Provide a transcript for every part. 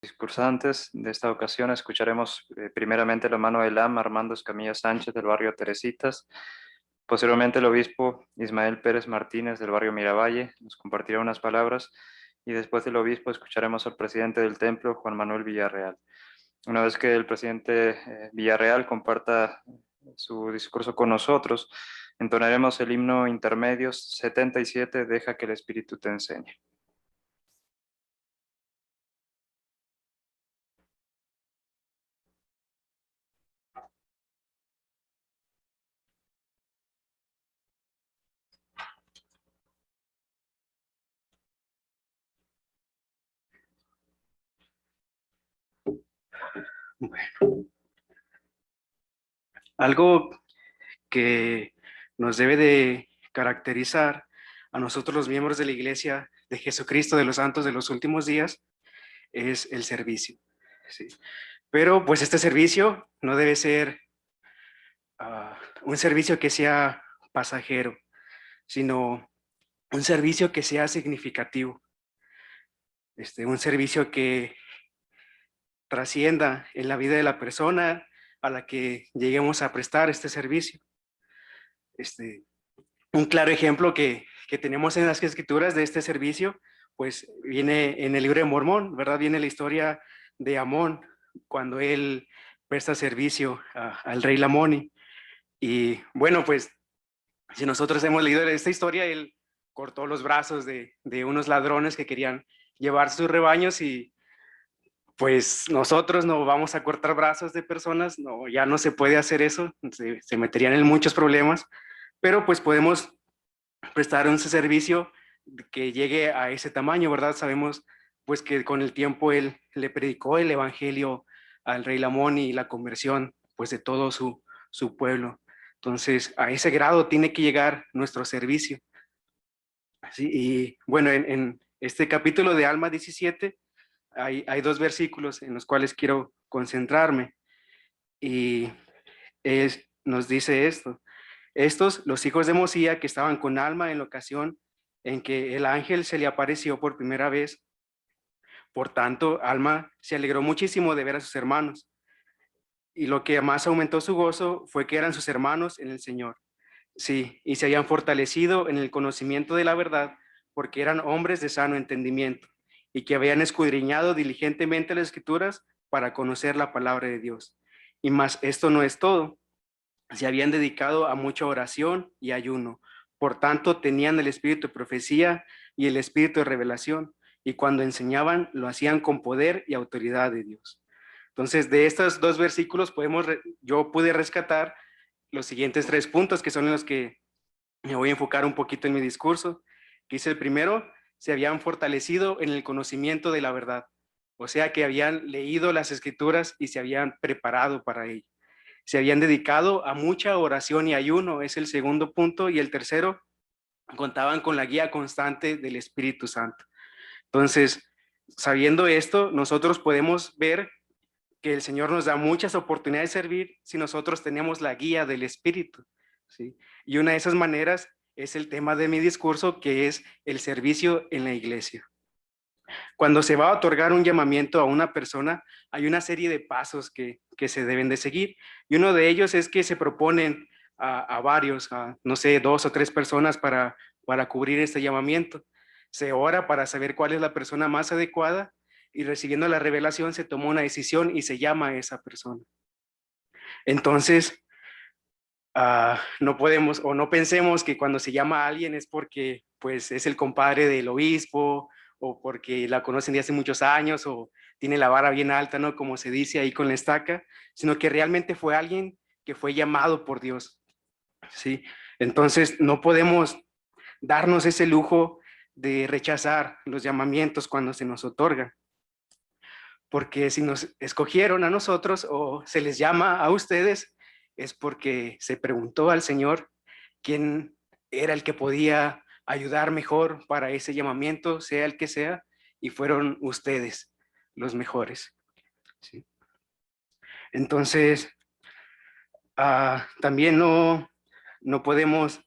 Discursantes de esta ocasión escucharemos primeramente la mano del AM Armando Escamilla Sánchez del barrio Teresitas. Posteriormente el obispo Ismael Pérez Martínez del barrio Miravalle nos compartirá unas palabras y después del obispo escucharemos al presidente del templo, Juan Manuel Villarreal. Una vez que el presidente Villarreal comparta su discurso con nosotros, entonaremos el himno intermedios 77, Deja que el Espíritu te enseñe. Bueno, algo que nos debe de caracterizar a nosotros los miembros de la Iglesia de Jesucristo de los Santos de los Últimos Días es el servicio, ¿sí? Pero pues este servicio no debe ser un servicio que sea pasajero, sino un servicio que sea significativo, un servicio que trascienda en la vida de la persona a la que lleguemos a prestar este servicio. Un claro ejemplo que tenemos en las escrituras de este servicio, pues viene en el libro de Mormón, ¿verdad? Viene la historia de Amón, cuando él presta servicio al rey Lamoni. Y bueno, pues si nosotros hemos leído esta historia, él cortó los brazos de unos ladrones que querían llevar sus rebaños y pues nosotros no vamos a cortar brazos de personas, no, ya no se puede hacer eso, se meterían en muchos problemas, pero pues podemos prestar un servicio que llegue a ese tamaño, ¿verdad? Sabemos pues que con el tiempo él le predicó el evangelio al rey Lamón y la conversión pues de todo su pueblo. Entonces a ese grado tiene que llegar nuestro servicio. ¿Sí? Y bueno, en este capítulo de Alma 17 hay dos versículos en los cuales quiero concentrarme y nos dice esto. Estos, los hijos de Mosía, que estaban con Alma en la ocasión en que el ángel se le apareció por primera vez. Por tanto, Alma se alegró muchísimo de ver a sus hermanos. Y lo que más aumentó su gozo fue que eran sus hermanos en el Señor. Sí, y se habían fortalecido en el conocimiento de la verdad, porque eran hombres de sano entendimiento y que habían escudriñado diligentemente las Escrituras para conocer la palabra de Dios. Y más, esto no es todo. Se habían dedicado a mucha oración y ayuno. Por tanto, tenían el espíritu de profecía y el espíritu de revelación. Y cuando enseñaban, lo hacían con poder y autoridad de Dios. Entonces, de estos dos versículos yo pude rescatar los siguientes 3 puntos, que son en los que me voy a enfocar un poquito en mi discurso. Que dice el primero, se habían fortalecido en el conocimiento de la verdad. O sea, que habían leído las escrituras y se habían preparado para ello. Se habían dedicado a mucha oración y ayuno, es el segundo punto. Y el tercero, contaban con la guía constante del Espíritu Santo. Entonces, sabiendo esto, nosotros podemos ver que el Señor nos da muchas oportunidades de servir si nosotros tenemos la guía del Espíritu, ¿sí? Y una de esas maneras es el tema de mi discurso, que es el servicio en la iglesia. Cuando se va a otorgar un llamamiento a una persona, hay una serie de pasos que se deben de seguir. Y uno de ellos es que se proponen a varios, no sé, 2 o 3 personas para cubrir este llamamiento. Se ora para saber cuál es la persona más adecuada y recibiendo la revelación se toma una decisión y se llama a esa persona. Entonces, no podemos o no pensemos que cuando se llama a alguien es porque pues es el compadre del obispo o porque la conocen de hace muchos años o tiene la vara bien alta, ¿no? Como se dice ahí con la estaca, sino que realmente fue alguien que fue llamado por Dios, ¿sí? Entonces no podemos darnos ese lujo de rechazar los llamamientos cuando se nos otorgan, porque si nos escogieron a nosotros o se les llama a ustedes, es porque se preguntó al Señor quién era el que podía ayudar mejor para ese llamamiento, sea el que sea, y fueron ustedes los mejores, ¿sí? Entonces, también no podemos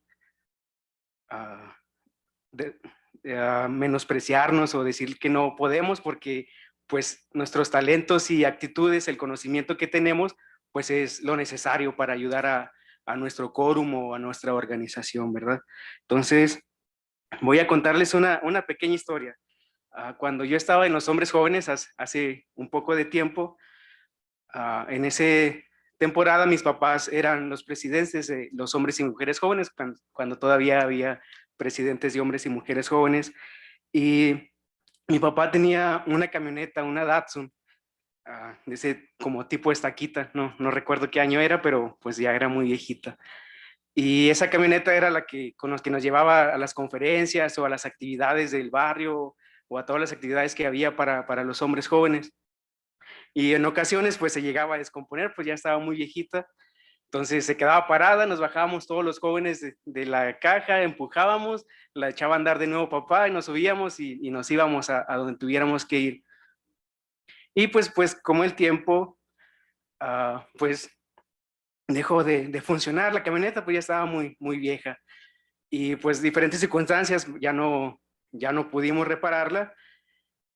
menospreciarnos o decir que no podemos, porque pues nuestros talentos y actitudes, el conocimiento que tenemos, pues es lo necesario para ayudar a nuestro quórum o a nuestra organización, ¿verdad? Entonces, voy a contarles una pequeña historia. Cuando yo estaba en los hombres jóvenes hace un poco de tiempo, en esa temporada mis papás eran los presidentes de los hombres y mujeres jóvenes, cuando todavía había presidentes de hombres y mujeres jóvenes. Y mi papá tenía una camioneta, una Datsun, de ese como tipo estaquita, no recuerdo qué año era, pero pues ya era muy viejita. Y esa camioneta era la que, con los que nos llevaba a las conferencias o a las actividades del barrio o a todas las actividades que había para los hombres jóvenes. Y en ocasiones pues se llegaba a descomponer, pues ya estaba muy viejita. Entonces se quedaba parada, nos bajábamos todos los jóvenes de la caja, empujábamos, la echaba a andar de nuevo papá y nos subíamos y nos íbamos a donde tuviéramos que ir. Y pues como el tiempo, pues dejó de funcionar la camioneta, pues ya estaba muy vieja. Y pues diferentes circunstancias ya no pudimos repararla.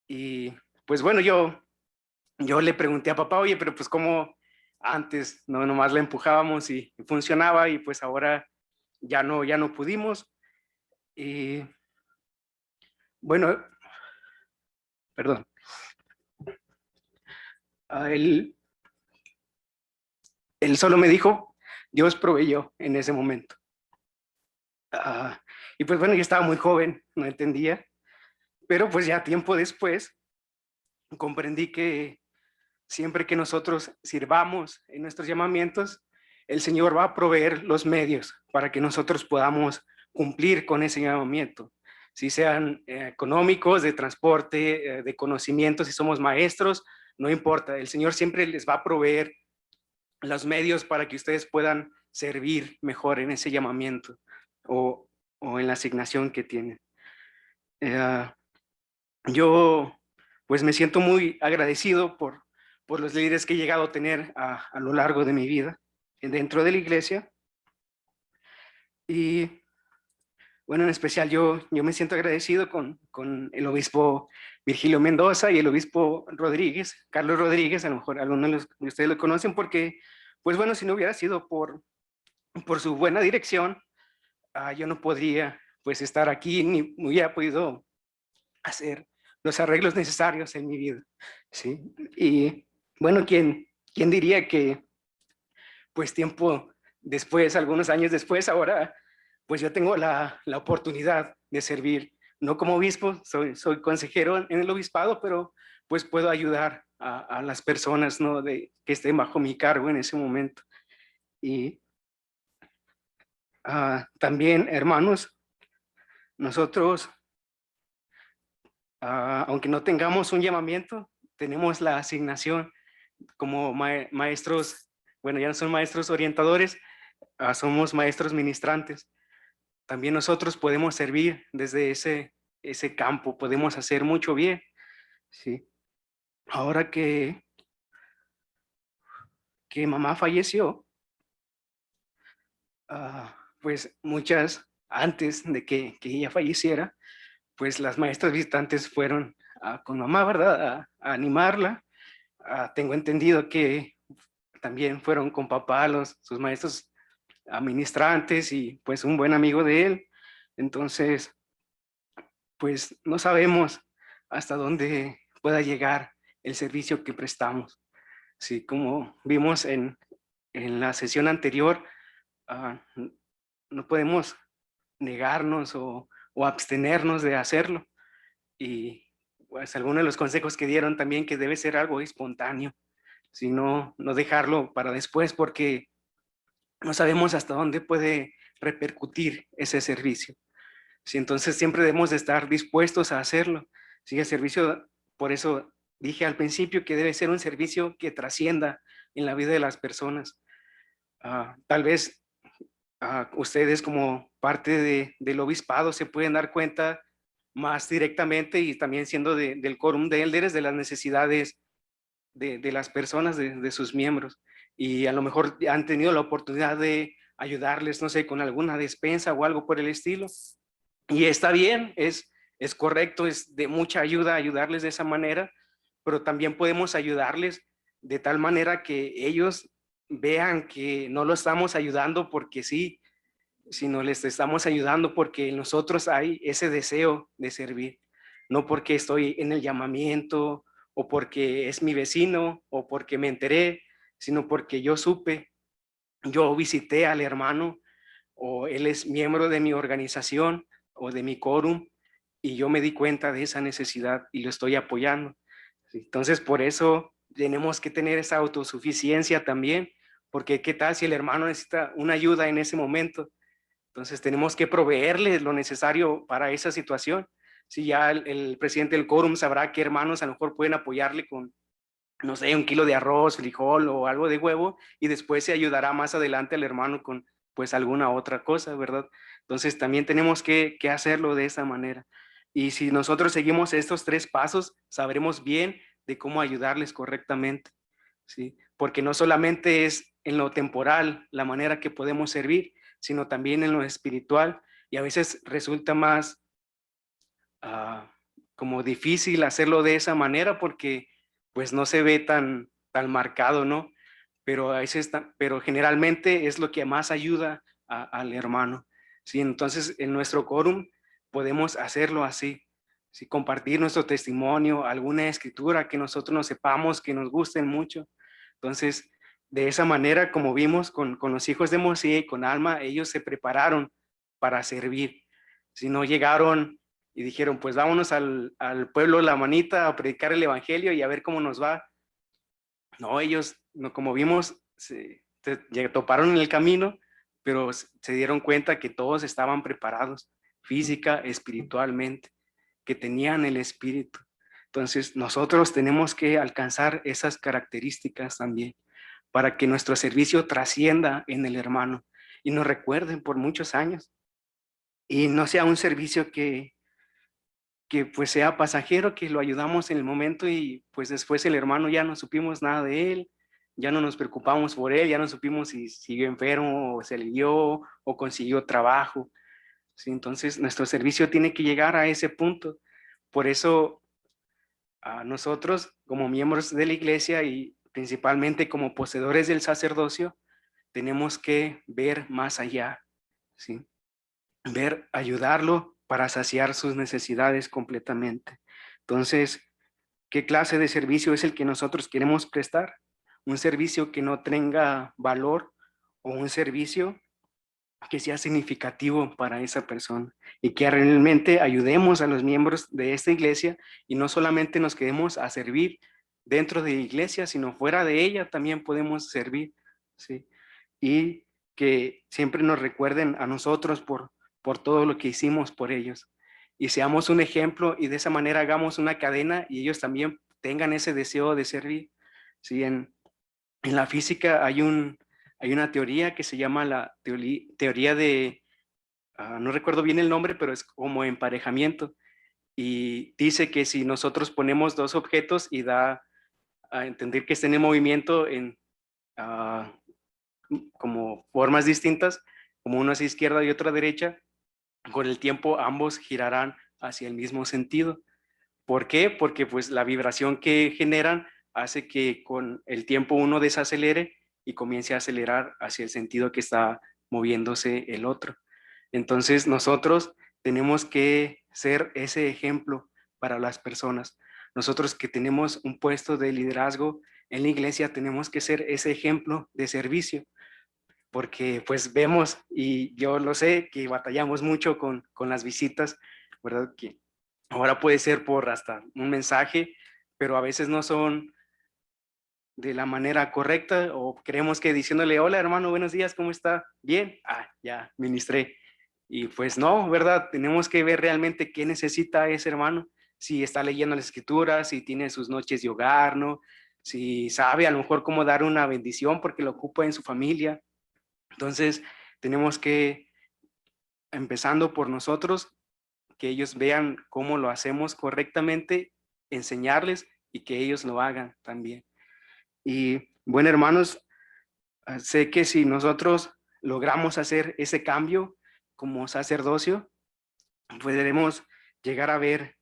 Y pues bueno, yo le pregunté a papá, oye, pero pues cómo antes no nomás la empujábamos y funcionaba y pues ahora ya no pudimos. Y bueno, perdón. Él solo me dijo, Dios proveyó en ese momento. Y pues bueno, yo estaba muy joven, no entendía, pero pues ya tiempo después comprendí que siempre que nosotros sirvamos en nuestros llamamientos, el Señor va a proveer los medios para que nosotros podamos cumplir con ese llamamiento, si sean económicos, de transporte, de conocimiento, si somos maestros, no importa, el Señor siempre les va a proveer los medios para que ustedes puedan servir mejor en ese llamamiento o en la asignación que tienen. Yo pues me siento muy agradecido por los líderes que he llegado a tener a lo largo de mi vida dentro de la iglesia. Y bueno, en especial yo me siento agradecido con el obispo Virgilio Mendoza y el obispo Rodríguez, Carlos Rodríguez, a lo mejor algunos de ustedes lo conocen porque, pues bueno, si no hubiera sido por su buena dirección, yo no podría pues estar aquí ni hubiera podido hacer los arreglos necesarios en mi vida, ¿sí? Y bueno, ¿quién diría que pues tiempo después, algunos años después, ahora pues yo tengo la oportunidad de servir, no como obispo, soy consejero en el obispado, pero pues puedo ayudar a las personas, ¿no? Que estén bajo mi cargo en ese momento. Y también, hermanos, nosotros, aunque no tengamos un llamamiento, tenemos la asignación como maestros, bueno, ya no son maestros orientadores, somos maestros ministrantes. También nosotros podemos servir desde ese campo, podemos hacer mucho bien, ¿sí? Ahora que mamá falleció, pues muchas, antes de que ella falleciera, pues las maestras visitantes fueron con mamá, ¿verdad? A animarla. Tengo entendido que también fueron con papá sus maestros administrantes y pues un buen amigo de él. Entonces, pues no sabemos hasta dónde pueda llegar el servicio que prestamos. Sí, como vimos en la sesión anterior, no podemos negarnos o abstenernos de hacerlo. Y pues algunos de los consejos que dieron también que debe ser algo espontáneo, si no dejarlo para después porque no sabemos hasta dónde puede repercutir ese servicio. Sí, entonces siempre debemos de estar dispuestos a hacerlo. Sí, el servicio, por eso dije al principio que debe ser un servicio que trascienda en la vida de las personas. Tal vez ustedes como parte del obispado se pueden dar cuenta más directamente y también siendo del quórum de élderes de las necesidades de las personas, de sus miembros. Y a lo mejor han tenido la oportunidad de ayudarles, no sé, con alguna despensa o algo por el estilo. Y está bien, es correcto, es de mucha ayuda ayudarles de esa manera, pero también podemos ayudarles de tal manera que ellos vean que no lo estamos ayudando porque sí, sino les estamos ayudando porque en nosotros hay ese deseo de servir, no porque estoy en el llamamiento o porque es mi vecino o porque me enteré, sino porque yo supe, yo visité al hermano o él es miembro de mi organización o de mi quórum y yo me di cuenta de esa necesidad y lo estoy apoyando. Entonces, por eso tenemos que tener esa autosuficiencia también, porque qué tal si el hermano necesita una ayuda en ese momento. Entonces, tenemos que proveerle lo necesario para esa situación. Si ya el presidente del quórum sabrá qué hermanos a lo mejor pueden apoyarle con, no sé, 1 kilo de arroz, frijol o algo de huevo, y después se ayudará más adelante al hermano con pues alguna otra cosa, ¿verdad? Entonces también tenemos que hacerlo de esa manera. Y si nosotros seguimos estos 3 pasos, sabremos bien de cómo ayudarles correctamente, ¿sí? Porque no solamente es en lo temporal la manera que podemos servir, sino también en lo espiritual, y a veces resulta más como difícil hacerlo de esa manera porque pues no se ve tan marcado, ¿no? Pero a veces, pero generalmente es lo que más ayuda al hermano, ¿sí? Entonces en nuestro quórum podemos hacerlo así, ¿sí? Compartir nuestro testimonio, alguna escritura que nosotros nos sepamos, que nos gusten mucho. Entonces, de esa manera, como vimos con los hijos de Moisés y con Alma, ellos se prepararon para servir. Si no llegaron y dijeron, pues vámonos al pueblo La Manita a predicar el evangelio y a ver cómo nos va. No, ellos, no, como vimos, se toparon en el camino, pero se dieron cuenta que todos estaban preparados física, espiritualmente, que tenían el espíritu. Entonces, nosotros tenemos que alcanzar esas características también para que nuestro servicio trascienda en el hermano y nos recuerden por muchos años y no sea un servicio que pues sea pasajero, que lo ayudamos en el momento y pues después el hermano ya no supimos nada de él, ya no nos preocupamos por él, ya no supimos si siguió enfermo o se alivió o consiguió trabajo. ¿Sí? Entonces nuestro servicio tiene que llegar a ese punto. Por eso a nosotros como miembros de la iglesia y principalmente como poseedores del sacerdocio, tenemos que ver más allá, ¿sí? Ver, ayudarlo para saciar sus necesidades completamente. Entonces, ¿qué clase de servicio es el que nosotros queremos prestar? Un servicio que no tenga valor o un servicio que sea significativo para esa persona y que realmente ayudemos a los miembros de esta iglesia y no solamente nos quedemos a servir dentro de la iglesia, sino fuera de ella también podemos servir, ¿sí? Y que siempre nos recuerden a nosotros por todo lo que hicimos por ellos y seamos un ejemplo y de esa manera hagamos una cadena y ellos también tengan ese deseo de servir, ¿sí? En la física hay una teoría que se llama la teoría de, no recuerdo bien el nombre, pero es como emparejamiento. Y dice que si nosotros ponemos 2 objetos y da a entender que estén en movimiento en como formas distintas, como uno hacia izquierda y otro a derecha, con el tiempo ambos girarán hacia el mismo sentido. ¿Por qué? Porque pues la vibración que generan hace que con el tiempo uno desacelere y comience a acelerar hacia el sentido que está moviéndose el otro. Entonces nosotros tenemos que ser ese ejemplo para las personas. Nosotros que tenemos un puesto de liderazgo en la iglesia tenemos que ser ese ejemplo de servicio, porque pues vemos, y yo lo sé, que batallamos mucho con las visitas, ¿verdad? Que ahora puede ser por hasta un mensaje, pero a veces no son de la manera correcta o creemos que diciéndole, hola hermano, buenos días, ¿cómo está? Bien, ya, ministré. Y pues no, ¿verdad? Tenemos que ver realmente qué necesita ese hermano, si está leyendo las escrituras, si tiene sus noches de hogar, ¿no? Si sabe a lo mejor cómo dar una bendición porque lo ocupa en su familia. Entonces, tenemos que, empezando por nosotros, que ellos vean cómo lo hacemos correctamente, enseñarles y que ellos lo hagan también. Y bueno, hermanos, sé que si nosotros logramos hacer ese cambio como sacerdocio, podremos llegar a ver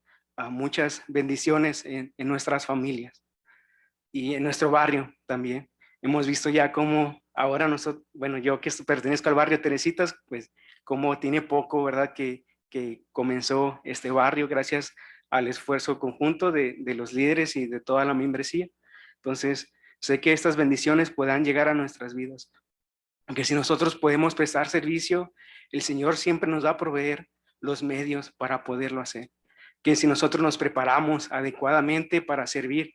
muchas bendiciones en nuestras familias y en nuestro barrio también. Hemos visto ya cómo ahora nosotros, bueno, yo que pertenezco al barrio Teresitas, pues como tiene poco, ¿verdad? Que comenzó este barrio gracias al esfuerzo conjunto de los líderes y de toda la membresía. Entonces, sé que estas bendiciones puedan llegar a nuestras vidas. Aunque si nosotros podemos prestar servicio, el Señor siempre nos va a proveer los medios para poderlo hacer. Que si nosotros nos preparamos adecuadamente para servir,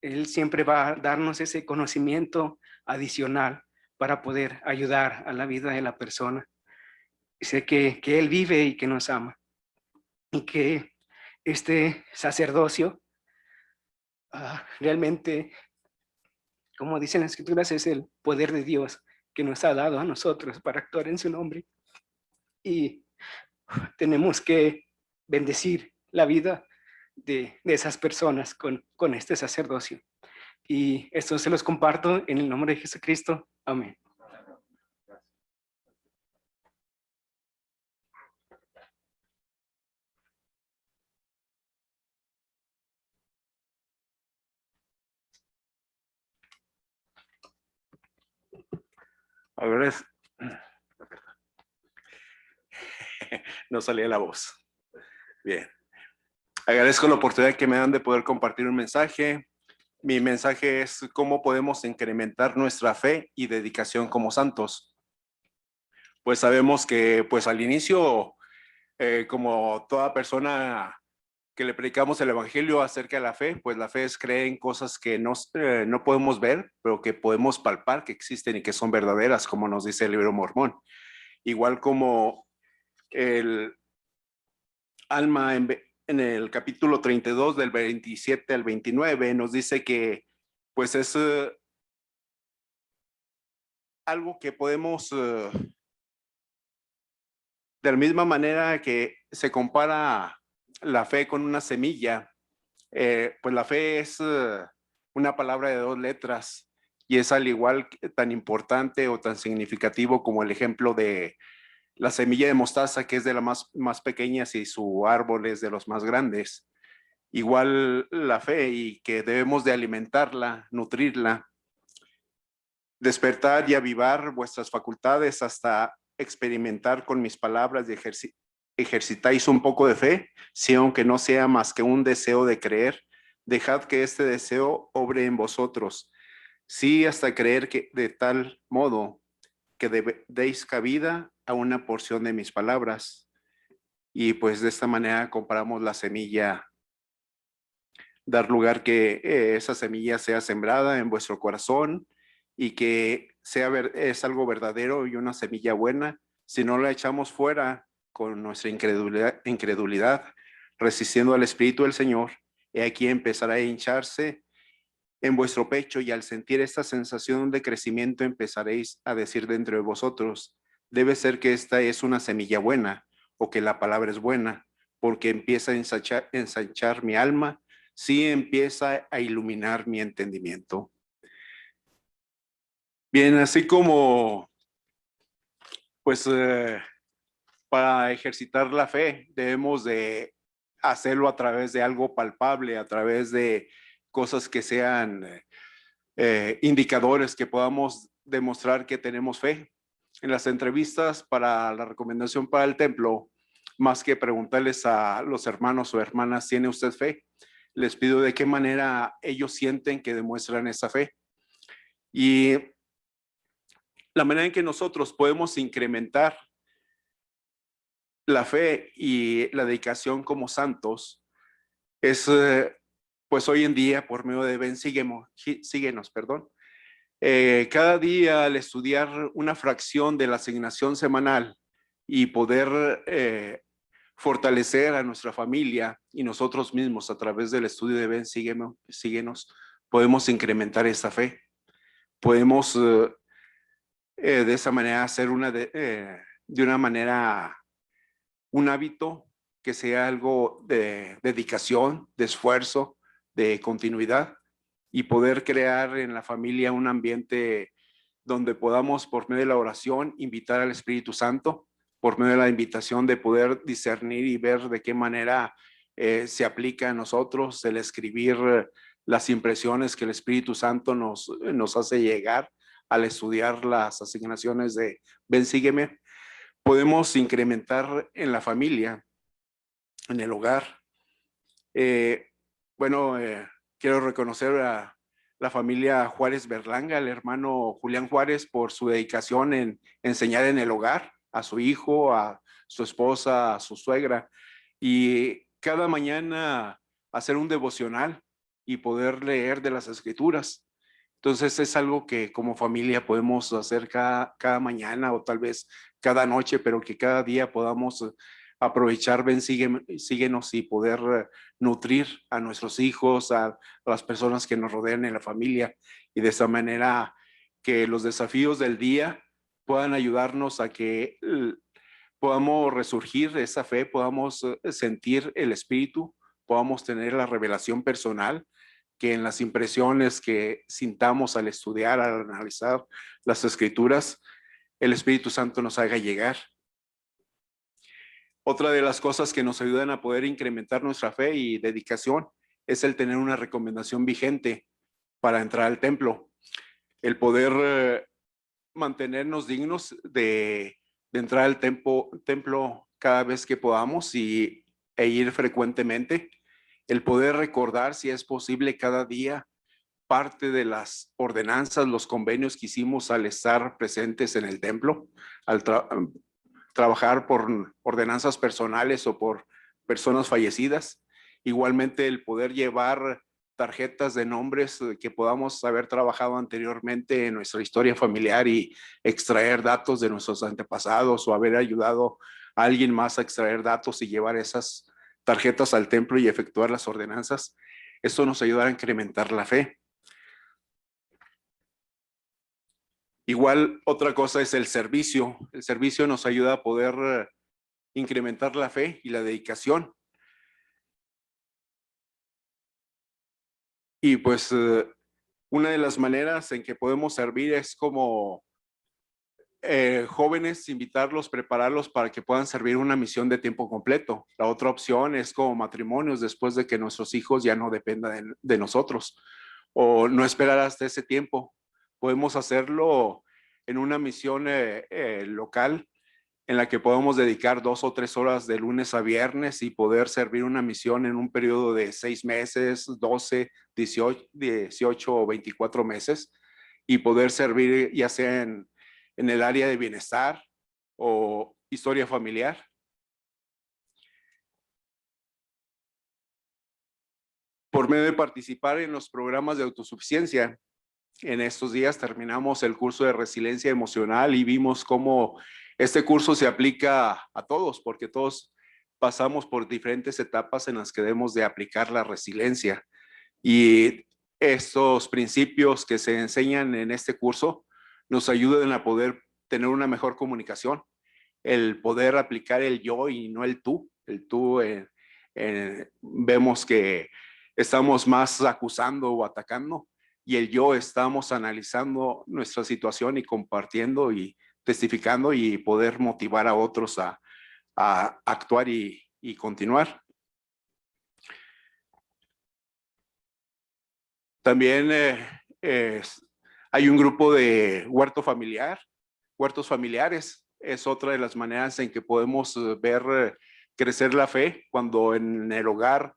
Él siempre va a darnos ese conocimiento adicional para poder ayudar a la vida de la persona. Y sé que Él vive y que nos ama. Y que este sacerdocio realmente, como dicen las Escrituras, es el poder de Dios que nos ha dado a nosotros para actuar en su nombre. Y tenemos que bendecir la vida de esas personas con este sacerdocio. Y esto se los comparto en el nombre de Jesucristo. Amén. A ver, no salía la voz. Bien. Agradezco la oportunidad que me dan de poder compartir un mensaje. Mi mensaje es cómo podemos incrementar nuestra fe y dedicación como santos. Pues sabemos que pues al inicio, como toda persona que le predicamos el evangelio acerca de la fe, pues la fe es creer en cosas que no podemos ver, pero que podemos palpar, que existen y que son verdaderas, como nos dice el libro Mormón. Igual como el Alma en el capítulo 32 del 27 al 29 nos dice que pues es algo que podemos, de la misma manera que se compara la fe con una semilla, pues la fe es una palabra de dos letras y es al igual tan importante o tan significativo como el ejemplo de la semilla de mostaza, que es de las más pequeñas y su árbol es de los más grandes. Igual la fe y que debemos de alimentarla, nutrirla, despertar y avivar vuestras facultades hasta experimentar con mis palabras y ejercitáis un poco de fe, si aunque no sea más que un deseo de creer, dejad que este deseo obre en vosotros. Sí, hasta creer que de tal modo que deis cabida a una porción de mis palabras. Y pues de esta manera comparamos la semilla, dar lugar que esa semilla sea sembrada en vuestro corazón y que es algo verdadero y una semilla buena. Si no la echamos fuera con nuestra incredulidad, resistiendo al Espíritu del Señor, he aquí empezará a hincharse en vuestro pecho y al sentir esta sensación de crecimiento empezaréis a decir dentro de vosotros, debe ser que esta es una semilla buena o que la palabra es buena, porque empieza a ensanchar mi alma, sí empieza a iluminar mi entendimiento. Bien, así como pues para ejercitar la fe debemos de hacerlo a través de algo palpable, a través de cosas que sean indicadores que podamos demostrar que tenemos fe. En las entrevistas para la recomendación para el templo, más que preguntarles a los hermanos o hermanas, ¿tiene usted fe? Les pido de qué manera ellos sienten que demuestran esa fe. Y la manera en que nosotros podemos incrementar la fe y la dedicación como santos es, pues hoy en día, por medio de Ven, síguenos, perdón. Cada día al estudiar una fracción de la asignación semanal y poder fortalecer a nuestra familia y nosotros mismos a través del estudio de Ven, síguenos, podemos incrementar esa fe. Podemos de esa manera hacer de una manera un hábito que sea algo de dedicación, de esfuerzo, de continuidad y poder crear en la familia un ambiente donde podamos, por medio de la oración, invitar al Espíritu Santo, por medio de la invitación de poder discernir y ver de qué manera se aplica a nosotros, el escribir las impresiones que el Espíritu Santo nos hace llegar al estudiar las asignaciones de Ven, sígueme. Podemos incrementar en la familia, en el hogar. Quiero reconocer a la familia Juárez Berlanga, al hermano Julián Juárez, por su dedicación en enseñar en el hogar a su hijo, a su esposa, a su suegra, y cada mañana hacer un devocional y poder leer de las Escrituras. Entonces es algo que como familia podemos hacer cada mañana o tal vez cada noche, pero que cada día podamos aprovechar, ven, síguenos y poder nutrir a nuestros hijos, a las personas que nos rodean en la familia, y de esa manera que los desafíos del día puedan ayudarnos a que podamos resurgir esa fe, podamos sentir el Espíritu, podamos tener la revelación personal, que en las impresiones que sintamos al estudiar, al analizar las Escrituras, el Espíritu Santo nos haga llegar. Otra de las cosas que nos ayudan a poder incrementar nuestra fe y dedicación es el tener una recomendación vigente para entrar al templo, el poder mantenernos dignos de entrar al templo cada vez que podamos e ir frecuentemente, el poder recordar, si es posible, cada día parte de las ordenanzas, los convenios que hicimos al estar presentes en el templo, al trabajar por ordenanzas personales o por personas fallecidas. Igualmente el poder llevar tarjetas de nombres que podamos haber trabajado anteriormente en nuestra historia familiar y extraer datos de nuestros antepasados, o haber ayudado a alguien más a extraer datos y llevar esas tarjetas al templo y efectuar las ordenanzas. Esto nos ayudará a incrementar la fe. Igual otra cosa es el servicio. El servicio nos ayuda a poder incrementar la fe y la dedicación. Y pues una de las maneras en que podemos servir es como jóvenes, invitarlos, prepararlos para que puedan servir una misión de tiempo completo. La otra opción es como matrimonios, después de que nuestros hijos ya no dependan de nosotros, o no esperar hasta ese tiempo. Podemos hacerlo en una misión local en la que podamos dedicar 2 o 3 horas de lunes a viernes y poder servir una misión en un periodo de 6 meses, 12, 18 o 24 meses, y poder servir ya sea en el área de bienestar o historia familiar. Por medio de participar en los programas de autosuficiencia, en estos días terminamos el curso de resiliencia emocional y vimos cómo este curso se aplica a todos, porque todos pasamos por diferentes etapas en las que debemos de aplicar la resiliencia. Y estos principios que se enseñan en este curso nos ayudan a poder tener una mejor comunicación, el poder aplicar el yo y no el tú. El tú, vemos que estamos más acusando o atacando, y el yo estamos analizando nuestra situación y compartiendo y testificando y poder motivar a otros a actuar y continuar. También hay un grupo de huertos familiares. Es otra de las maneras en que podemos ver crecer la fe, cuando en el hogar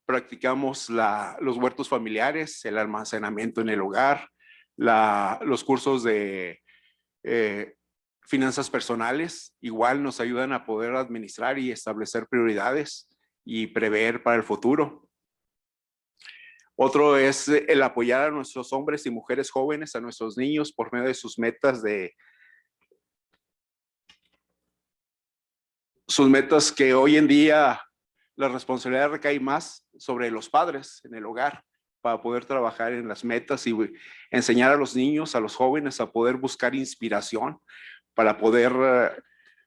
practicamos los huertos familiares, el almacenamiento en el hogar, los cursos de finanzas personales. Igual nos ayudan a poder administrar y establecer prioridades y prever para el futuro. Otro es el apoyar a nuestros hombres y mujeres jóvenes, a nuestros niños, por medio de sus metas que hoy en día la responsabilidad recae más sobre los padres en el hogar, para poder trabajar en las metas y enseñar a los niños, a los jóvenes, a poder buscar inspiración para poder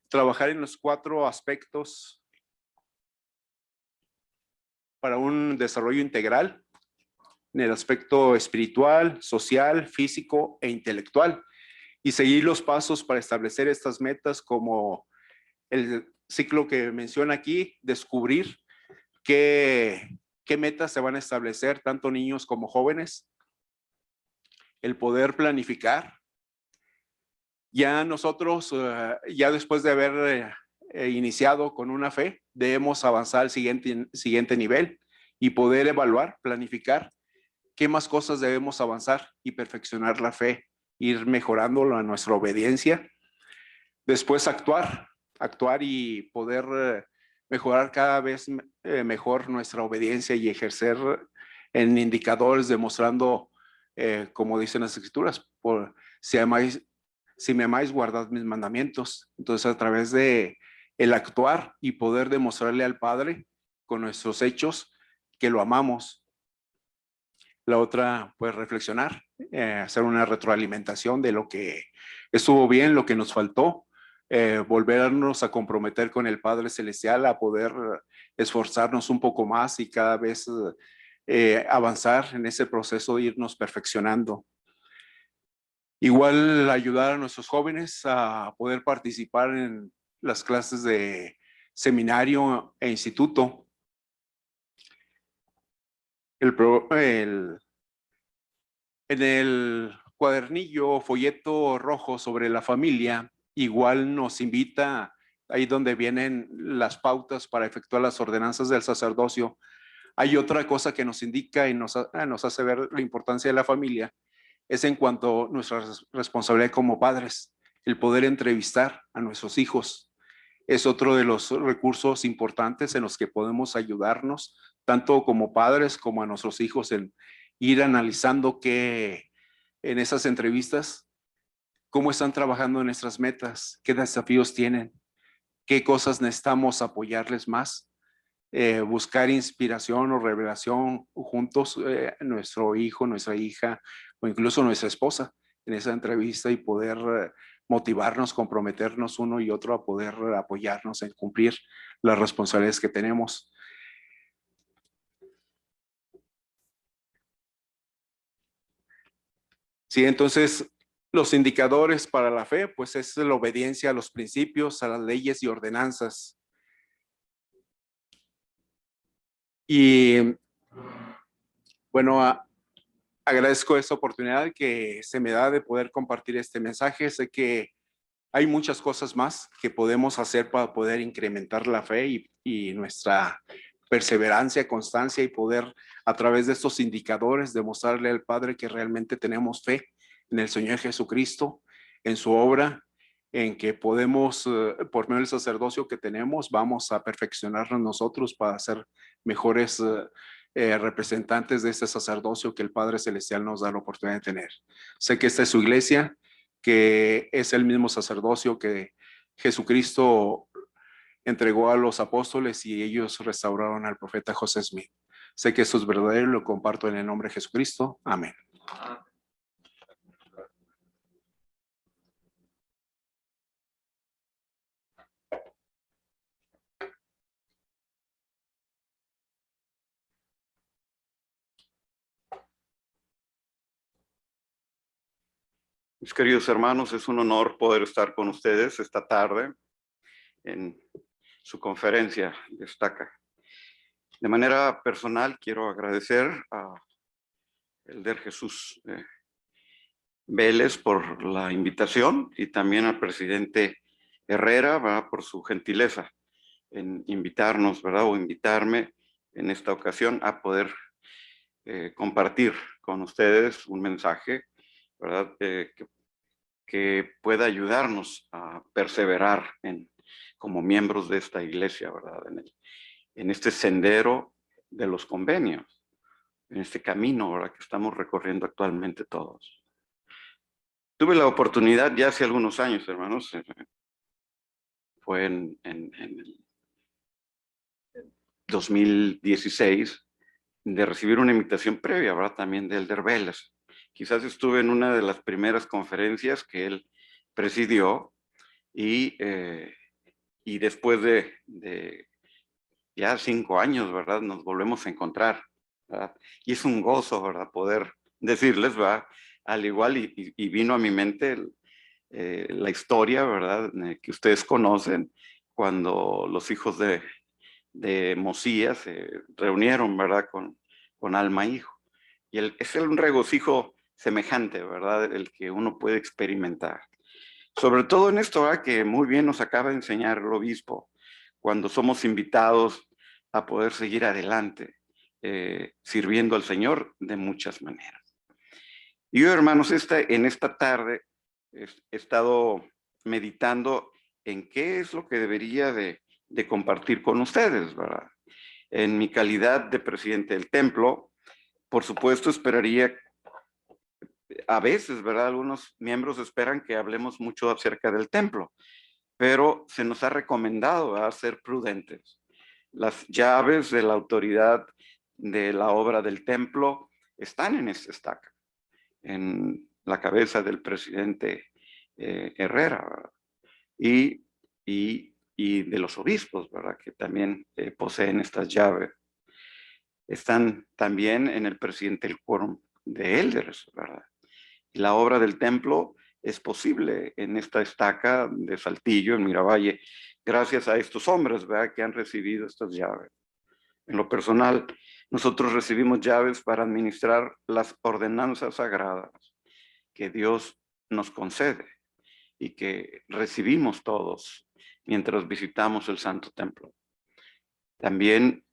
trabajar en los 4 aspectos para un desarrollo integral, en el aspecto espiritual, social, físico e intelectual, y seguir los pasos para establecer estas metas, como el ciclo que menciona aquí: descubrir, qué metas se van a establecer, tanto niños como jóvenes, el poder planificar. Ya nosotros, ya después de haber iniciado con una fe, debemos avanzar al siguiente nivel y poder evaluar, planificar qué más cosas debemos avanzar y perfeccionar la fe, ir mejorando nuestra obediencia. Después actuar y poder mejorar cada vez mejor nuestra obediencia y ejercer en indicadores demostrando, como dicen las escrituras, si me amáis, guardad mis mandamientos. Entonces, a través de el actuar y poder demostrarle al Padre con nuestros hechos que lo amamos. La otra, pues reflexionar, hacer una retroalimentación de lo que estuvo bien, lo que nos faltó, volvernos a comprometer con el Padre Celestial, a poder esforzarnos un poco más y cada vez avanzar en ese proceso de irnos perfeccionando. Igual ayudar a nuestros jóvenes a poder participar en las clases de seminario e instituto. En el cuadernillo o folleto rojo sobre la familia, igual nos invita, ahí donde vienen las pautas para efectuar las ordenanzas del sacerdocio. Hay otra cosa que nos indica y nos hace ver la importancia de la familia, es en cuanto a nuestra responsabilidad como padres, el poder entrevistar a nuestros hijos. Es otro de los recursos importantes en los que podemos ayudarnos, tanto como padres como a nuestros hijos, en ir analizando en esas entrevistas, cómo están trabajando en nuestras metas, qué desafíos tienen, qué cosas necesitamos apoyarles más. Buscar inspiración o revelación juntos, nuestro hijo, nuestra hija o incluso nuestra esposa en esa entrevista y poder motivarnos, comprometernos uno y otro a poder apoyarnos en cumplir las responsabilidades que tenemos. Sí, entonces los indicadores para la fe, pues es la obediencia a los principios, a las leyes y ordenanzas. Y bueno, agradezco esta oportunidad que se me da de poder compartir este mensaje. Sé que hay muchas cosas más que podemos hacer para poder incrementar la fe y nuestra perseverancia, constancia y poder a través de estos indicadores demostrarle al Padre que realmente tenemos fe en el Señor Jesucristo, en su obra, en que podemos, por medio del sacerdocio que tenemos, vamos a perfeccionarnos nosotros para ser mejores representantes de este sacerdocio que el Padre Celestial nos da la oportunidad de tener. Sé que esta es su iglesia, que es el mismo sacerdocio que Jesucristo entregó a los apóstoles y ellos restauraron al profeta José Smith. Sé que esto es verdadero y lo comparto en el nombre de Jesucristo. Amén. Mis queridos hermanos, es un honor poder estar con ustedes esta tarde en su conferencia Destaca. De manera personal, quiero agradecer a Elder Jesús Vélez por la invitación y también al presidente Herrera, ¿verdad?, por su gentileza en invitarnos, ¿verdad?, o invitarme en esta ocasión a poder compartir con ustedes un mensaje, ¿verdad?, que pueda ayudarnos a perseverar como miembros de esta iglesia, ¿verdad?, en este sendero de los convenios, en este camino, ¿verdad?, que estamos recorriendo actualmente todos. Tuve la oportunidad ya hace algunos años, hermanos, fue en el 2016, de recibir una invitación previa, ¿verdad?, también de Elder Vélez. Quizás estuve en una de las primeras conferencias que él presidió y después de ya 5 años, ¿verdad?, nos volvemos a encontrar, ¿verdad? Y es un gozo, ¿verdad?, poder decirles, ¿verdad?, al igual, y vino a mi mente la historia, ¿verdad?, que ustedes conocen, cuando los hijos de de Mosías se reunieron, ¿verdad? Con alma e hijo. Y es un regocijo semejante, ¿verdad? El que uno puede experimentar. Sobre todo en esto, ¿verdad? Que muy bien nos acaba de enseñar el obispo, cuando somos invitados a poder seguir adelante, sirviendo al Señor de muchas maneras. Y yo, hermanos, en esta tarde he estado meditando en qué es lo que debería de compartir con ustedes, ¿verdad? En mi calidad de presidente del templo, por supuesto, esperaría, a veces, ¿verdad? Algunos miembros esperan que hablemos mucho acerca del templo, pero se nos ha recomendado, ¿verdad?, ser prudentes. Las llaves de la autoridad de la obra del templo están en esta estaca, en la cabeza del presidente Herrera, ¿verdad? Y de los obispos, ¿verdad?, que también poseen estas llaves. Están también en el presidente del quórum de elders, ¿verdad? Y la obra del templo es posible en esta estaca de Saltillo, en Miravalle, gracias a estos hombres, ¿verdad?, que han recibido estas llaves. En lo personal, nosotros recibimos llaves para administrar las ordenanzas sagradas que Dios nos concede y que recibimos todos mientras visitamos el Santo Templo. También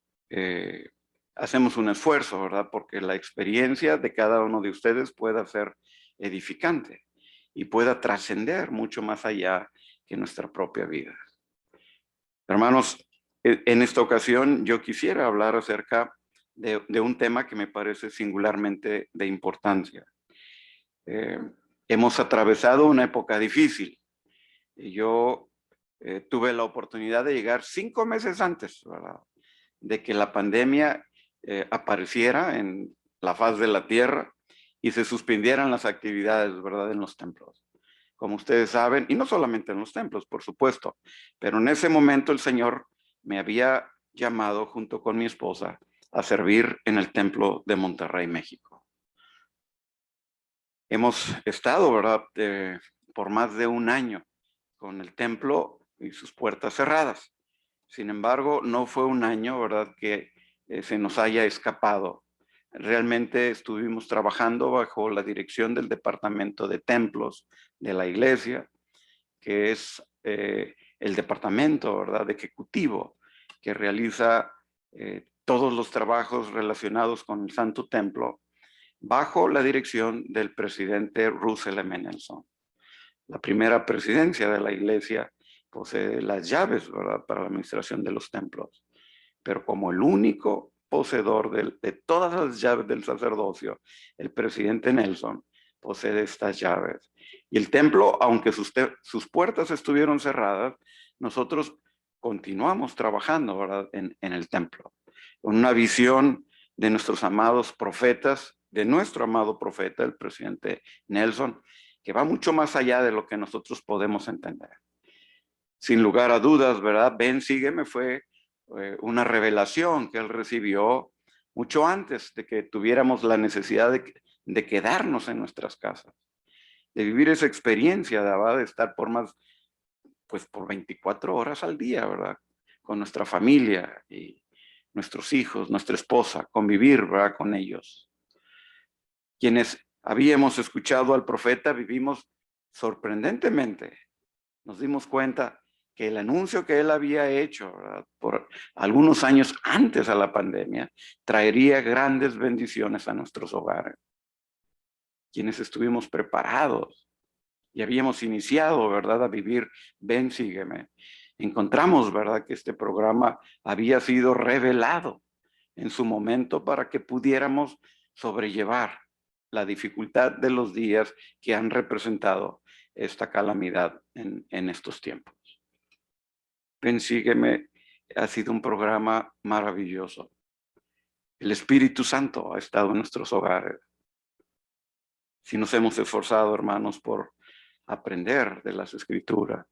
hacemos un esfuerzo, ¿verdad?, porque la experiencia de cada uno de ustedes pueda ser edificante y pueda trascender mucho más allá que nuestra propia vida. Hermanos, en esta ocasión yo quisiera hablar acerca de un tema que me parece singularmente de importancia. Hemos atravesado una época difícil y yo tuve la oportunidad de llegar 5 meses antes, ¿verdad?, de que la pandemia apareciera en la faz de la tierra y se suspendieran las actividades, ¿verdad?, en los templos. Como ustedes saben, y no solamente en los templos, por supuesto, pero en ese momento el Señor me había llamado junto con mi esposa a servir en el templo de Monterrey, México. Hemos estado, ¿verdad?, por más de un año con el templo y sus puertas cerradas. Sin embargo, no fue un año, ¿verdad?, que se nos haya escapado. Realmente estuvimos trabajando bajo la dirección del Departamento de Templos de la Iglesia, que es el departamento, ¿verdad?, ejecutivo que realiza todos los trabajos relacionados con el Santo Templo, bajo la dirección del presidente Russell M. Nelson. La primera presidencia de la Iglesia posee las llaves, ¿verdad?, para la administración de los templos, pero como el único poseedor de todas las llaves del sacerdocio, el presidente Nelson posee estas llaves. Y el templo, aunque sus puertas estuvieron cerradas, nosotros continuamos trabajando, ¿verdad?, en el templo, con una visión de nuestros amados profetas, de nuestro amado profeta, el presidente Nelson, que va mucho más allá de lo que nosotros podemos entender. Sin lugar a dudas, ¿verdad?, ven, sígueme fue una revelación que él recibió mucho antes de que tuviéramos la necesidad de quedarnos en nuestras casas, de vivir esa experiencia, ¿verdad?, de estar por 24 horas al día, ¿verdad?, con nuestra familia y nuestros hijos, nuestra esposa, convivir, ¿verdad?, con ellos. Quienes habíamos escuchado al profeta vivimos sorprendentemente. Nos dimos cuenta que el anuncio que él había hecho, ¿verdad?, por algunos años antes a la pandemia, traería grandes bendiciones a nuestros hogares. Quienes estuvimos preparados y habíamos iniciado, ¿verdad?, a vivir Ven, sígueme, encontramos, ¿verdad?, que este programa había sido revelado en su momento para que pudiéramos sobrellevar la dificultad de los días que han representado esta calamidad en estos tiempos. Ven, sígueme, ha sido un programa maravilloso. El Espíritu Santo ha estado en nuestros hogares. Si nos hemos esforzado, hermanos, por aprender de las Escrituras,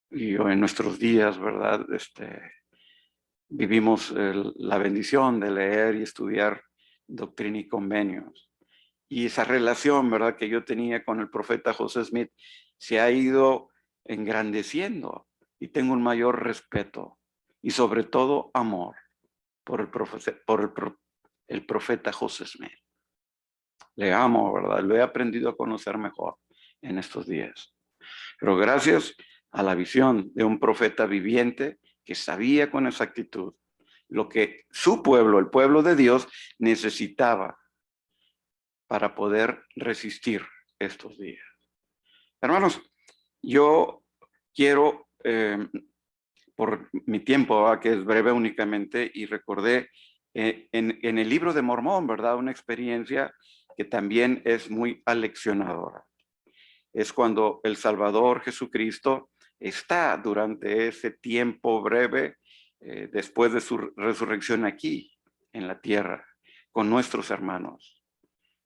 y hoy en nuestros días, ¿verdad?, vivimos la bendición de leer y estudiar doctrina y convenios. Y esa relación, ¿verdad?, que yo tenía con el profeta José Smith se ha ido engrandeciendo y tengo un mayor respeto y sobre todo amor por el profeta José Smith. Le amo, ¿verdad? Lo he aprendido a conocer mejor en estos días. Pero gracias a la visión de un profeta viviente que sabía con exactitud lo que su pueblo, el pueblo de Dios, necesitaba para poder resistir estos días. Hermanos, yo quiero, por mi tiempo, que es breve únicamente, y recordé en el libro de Mormón, ¿verdad? Una experiencia que también es muy aleccionadora. Es cuando el Salvador Jesucristo está durante ese tiempo breve, después de su resurrección aquí, en la tierra, con nuestros hermanos.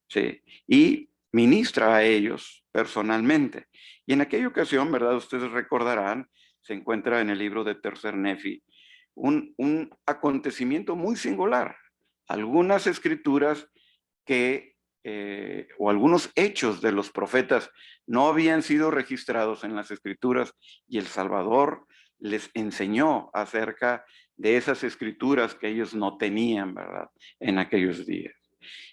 Sí, y ministra a ellos personalmente. Y en aquella ocasión, ¿verdad? Ustedes recordarán, se encuentra en el libro de Tercer Nefi, un acontecimiento muy singular. Algunas escrituras o algunos hechos de los profetas no habían sido registrados en las escrituras y el Salvador les enseñó acerca de esas escrituras que ellos no tenían, ¿verdad? En aquellos días.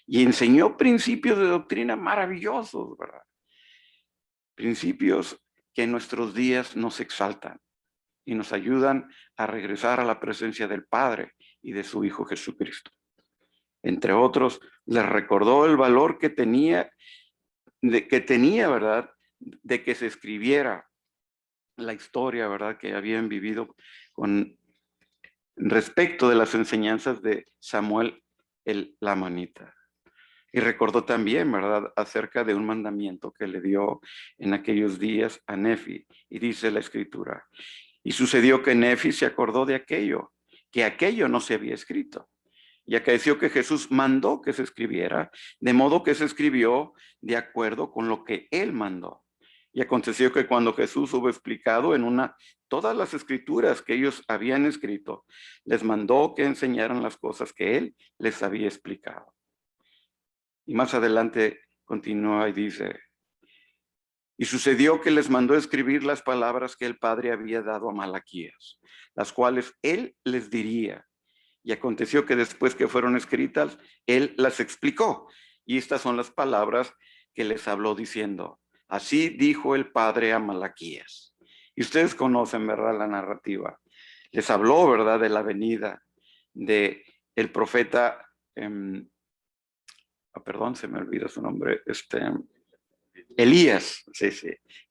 Y enseñó principios de doctrina maravillosos, ¿verdad? Principios que en nuestros días nos exaltan y nos ayudan a regresar a la presencia del Padre y de su Hijo Jesucristo. Entre otros, les recordó el valor que tenía, ¿verdad? De que se escribiera la historia, ¿verdad? Que habían vivido con respecto de las enseñanzas de Samuel el Lamanita. Y recordó también, ¿verdad?, acerca de un mandamiento que le dio en aquellos días a Nefi. Y dice la escritura, y sucedió que Nefi se acordó de aquello, que aquello no se había escrito. Y acaeció que Jesús mandó que se escribiera, de modo que se escribió de acuerdo con lo que él mandó. Y aconteció que cuando Jesús hubo explicado todas las escrituras que ellos habían escrito, les mandó que enseñaran las cosas que él les había explicado. Y más adelante continúa y dice, y sucedió que les mandó escribir las palabras que el Padre había dado a Malaquías, las cuales él les diría. Y aconteció que después que fueron escritas, él las explicó. Y estas son las palabras que les habló diciendo, así dijo el Padre a Malaquías. Y ustedes conocen, ¿verdad?, la narrativa. Les habló, ¿verdad?, de la venida de el profeta, perdón, se me olvida su nombre, Elías, sí,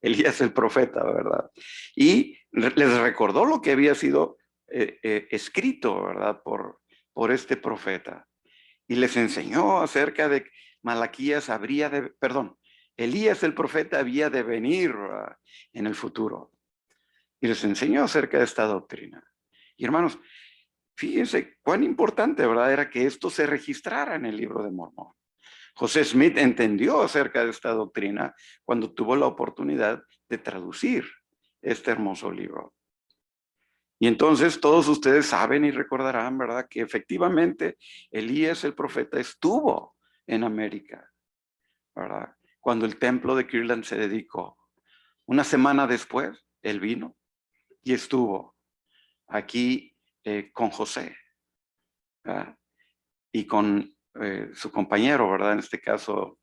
Elías el profeta, ¿verdad? Y les recordó lo que había sido escrito, ¿verdad? Por este profeta. Y les enseñó acerca de Malaquías Elías el profeta había de venir, ¿verdad?, en el futuro. Y les enseñó acerca de esta doctrina. Y hermanos, fíjense cuán importante, ¿verdad?, era que esto se registrara en el libro de Mormón. José Smith entendió acerca de esta doctrina cuando tuvo la oportunidad de traducir este hermoso libro. Y entonces todos ustedes saben y recordarán, ¿verdad?, que efectivamente Elías el profeta estuvo en América, ¿verdad?, cuando el templo de Kirtland se dedicó. Una semana después, él vino y estuvo aquí con José, ¿verdad?, y con su compañero, ¿verdad?, en este caso,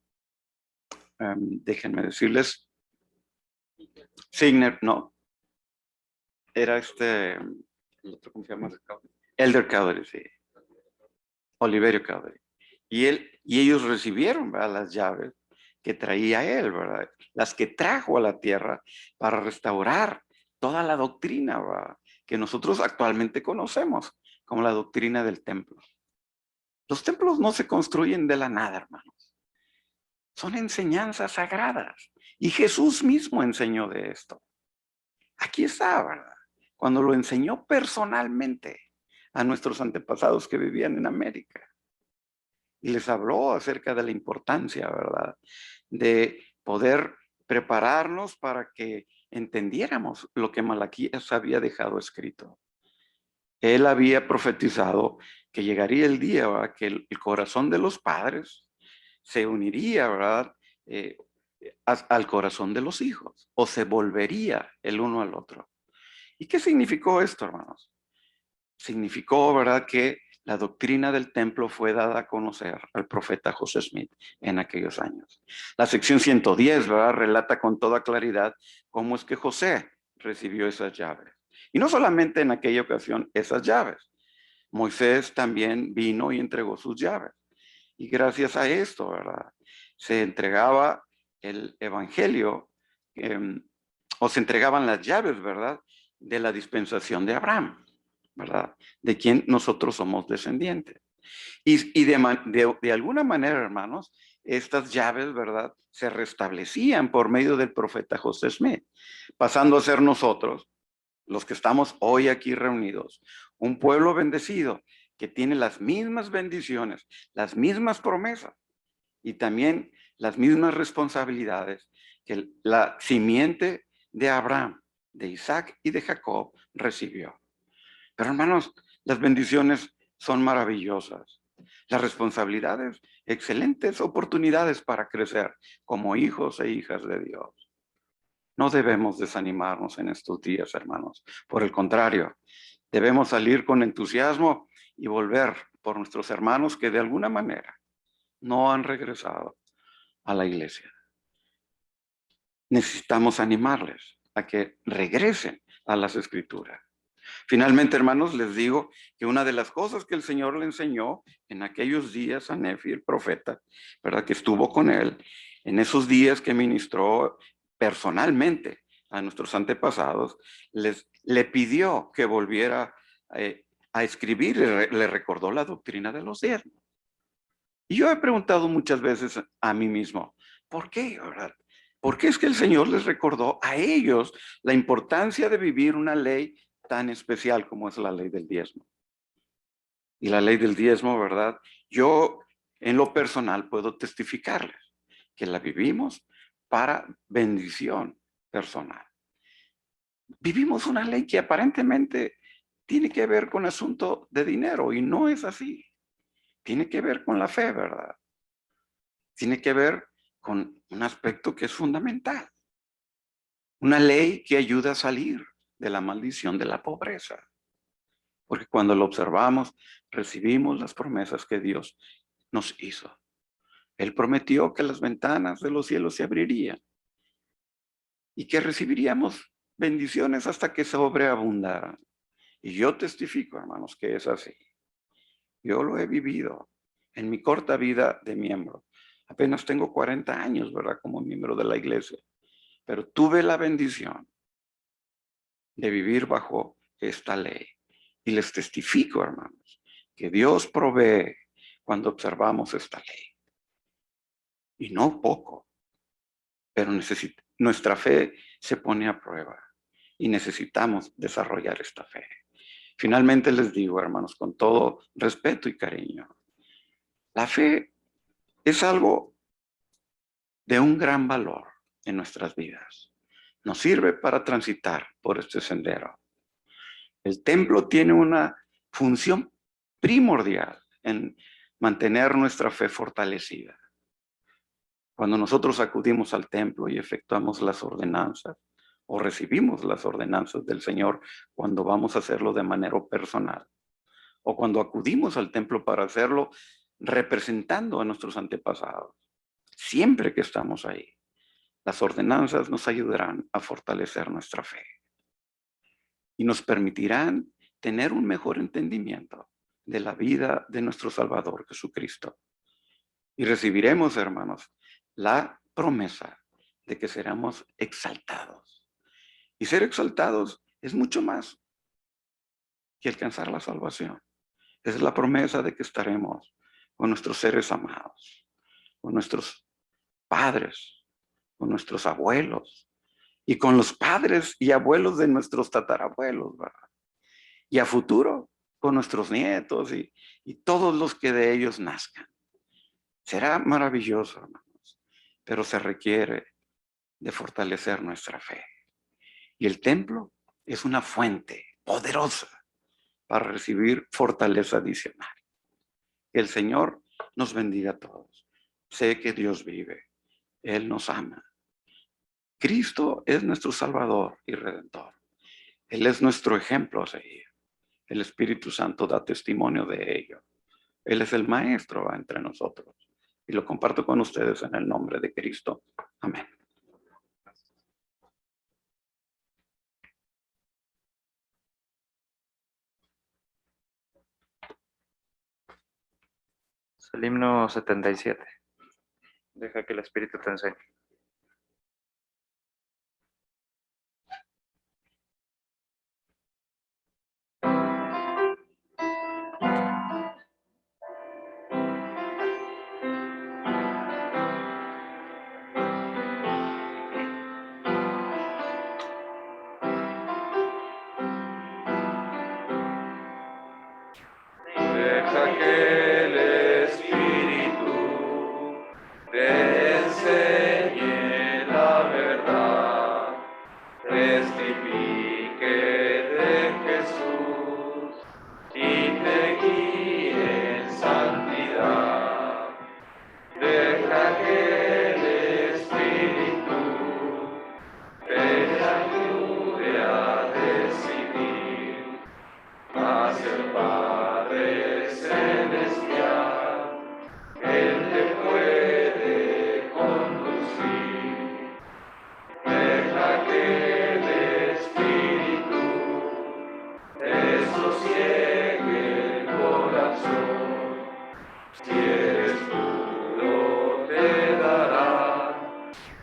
déjenme decirles, Signer, no, era el otro, ¿cómo se llama? Elder Cowdery, sí. Oliverio Cowdery. Y ellos recibieron, ¿verdad?, las llaves que traía él, ¿verdad?, las que trajo a la tierra para restaurar toda la doctrina, ¿verdad?, que nosotros actualmente conocemos como la doctrina del templo. Los templos no se construyen de la nada, hermanos. Son enseñanzas sagradas. Y Jesús mismo enseñó de esto. Aquí está, ¿verdad?, cuando lo enseñó personalmente a nuestros antepasados que vivían en América. Y les habló acerca de la importancia, ¿verdad?, de poder prepararnos para que entendiéramos lo que Malaquías había dejado escrito. Él había profetizado que llegaría el día, ¿verdad?, que el corazón de los padres se uniría, ¿verdad?, al corazón de los hijos, o se volvería el uno al otro. ¿Y qué significó esto, hermanos? significó, ¿verdad?, que la doctrina del templo fue dada a conocer al profeta José Smith en aquellos años. La sección 110, ¿verdad?, relata con toda claridad cómo es que José recibió esas llaves. Y no solamente en aquella ocasión esas llaves. Moisés también vino y entregó sus llaves. Y gracias a esto, ¿verdad?, se entregaba el evangelio, o se entregaban las llaves, ¿verdad?, de la dispensación de Abraham, ¿verdad?, de quien nosotros somos descendientes. Y de alguna manera, hermanos, estas llaves, ¿verdad?, se restablecían por medio del profeta José Smith, pasando a ser nosotros, los que estamos hoy aquí reunidos, un pueblo bendecido que tiene las mismas bendiciones, las mismas promesas y también las mismas responsabilidades que la simiente de Abraham, de Isaac y de Jacob recibió. Pero hermanos, las bendiciones son maravillosas. Las responsabilidades, excelentes oportunidades para crecer como hijos e hijas de Dios. No debemos desanimarnos en estos días, hermanos. Por el contrario, debemos salir con entusiasmo y volver por nuestros hermanos que de alguna manera no han regresado a la iglesia. Necesitamos animarles a que regresen a las Escrituras. Finalmente, hermanos, les digo que una de las cosas que el Señor le enseñó en aquellos días a Nefi, el profeta, ¿verdad?, que estuvo con él, en esos días que ministró personalmente a nuestros antepasados, le pidió que volviera a escribir, le recordó la doctrina de los diezmos. Y yo he preguntado muchas veces a mí mismo, ¿por qué, verdad? ¿Por qué es que el Señor les recordó a ellos la importancia de vivir una ley tan especial como es la ley del diezmo? Y la ley del diezmo, ¿verdad? Yo en lo personal puedo testificarles que la vivimos para bendición personal. Vivimos una ley que aparentemente tiene que ver con asunto de dinero y no es así. Tiene que ver con la fe, ¿verdad? Tiene que ver con un aspecto que es fundamental. Una ley que ayuda a salir de la maldición de la pobreza. Porque cuando lo observamos, recibimos las promesas que Dios nos hizo. Él prometió que las ventanas de los cielos se abrirían y que recibiríamos bendiciones hasta que sobreabundaran. Y yo testifico, hermanos, que es así. Yo lo he vivido en mi corta vida de miembro. Apenas tengo 40 años, ¿verdad?, como miembro de la iglesia. Pero tuve la bendición de vivir bajo esta ley. Y les testifico, hermanos, que Dios provee cuando observamos esta ley. Y no poco, pero nuestra fe se pone a prueba y necesitamos desarrollar esta fe. Finalmente les digo, hermanos, con todo respeto y cariño, la fe es algo de un gran valor en nuestras vidas. Nos sirve para transitar por este sendero. El templo tiene una función primordial en mantener nuestra fe fortalecida. Cuando nosotros acudimos al templo y efectuamos las ordenanzas o recibimos las ordenanzas del Señor cuando vamos a hacerlo de manera personal o cuando acudimos al templo para hacerlo representando a nuestros antepasados, siempre que estamos ahí, las ordenanzas nos ayudarán a fortalecer nuestra fe y nos permitirán tener un mejor entendimiento de la vida de nuestro Salvador Jesucristo. Y recibiremos, hermanos, la promesa de que seremos exaltados. Y ser exaltados es mucho más que alcanzar la salvación. Es la promesa de que estaremos con nuestros seres amados, con nuestros padres, con nuestros abuelos y con los padres y abuelos de nuestros tatarabuelos, ¿verdad? Y a futuro con nuestros nietos y todos los que de ellos nazcan. Será maravilloso, hermanos, pero se requiere de fortalecer nuestra fe. Y el templo es una fuente poderosa para recibir fortaleza adicional. Que el Señor nos bendiga a todos. Sé que Dios vive. Él nos ama. Cristo es nuestro Salvador y Redentor. Él es nuestro ejemplo a seguir. El Espíritu Santo da testimonio de ello. Él es el Maestro entre nosotros. Y lo comparto con ustedes en el nombre de Cristo. Amén. Es el himno 77. Deja que el Espíritu te enseñe. Deja que el Espíritu te enseñe la verdad, testifique de Jesús y te guíe en santidad. Deja que el Espíritu te ayude a decidir hacia el Padre Celestial. Él te puede conducir. Deja que el Espíritu te sosiegue el corazón. Si eres puro, te dará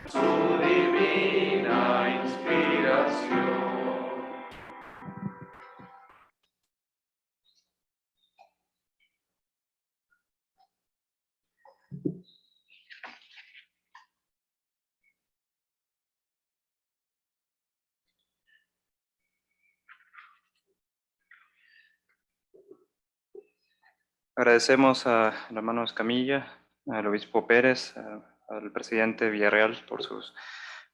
su divina inspiración. Agradecemos al hermano Escamilla, al obispo Pérez, al presidente Villarreal por sus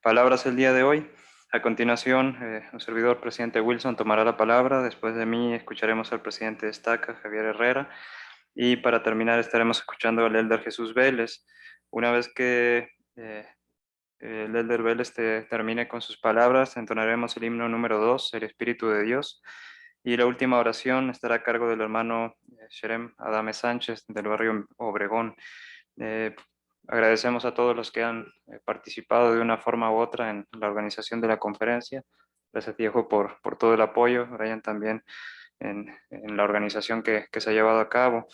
palabras el día de hoy. A continuación, un servidor, presidente Wilson, tomará la palabra. Después de mí escucharemos al presidente Estaca, Javier Herrera. Y para terminar estaremos escuchando al elder Jesús Vélez. Una vez que el elder Vélez termine con sus palabras, entonaremos el himno número 2, el Espíritu de Dios. Y la última oración estará a cargo del hermano Sherem Adame Sánchez del barrio Obregón. Eh, Agradecemos a todos los que han participado de una forma u otra en la organización de la conferencia. Gracias, Diego, por todo el apoyo. Brian también en la organización que se ha llevado a cabo.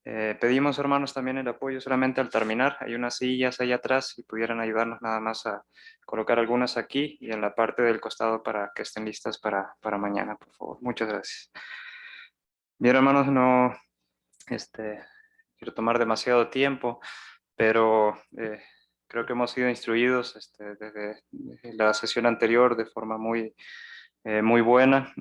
Pedimos, hermanos, también el apoyo solamente al terminar. Hay unas sillas ahí atrás, si pudieran ayudarnos nada más a colocar algunas aquí y en la parte del costado para que estén listas para mañana, por favor. Muchas gracias. Bien, hermanos, no quiero tomar demasiado tiempo, pero creo que hemos sido instruidos desde la sesión anterior de forma muy buena.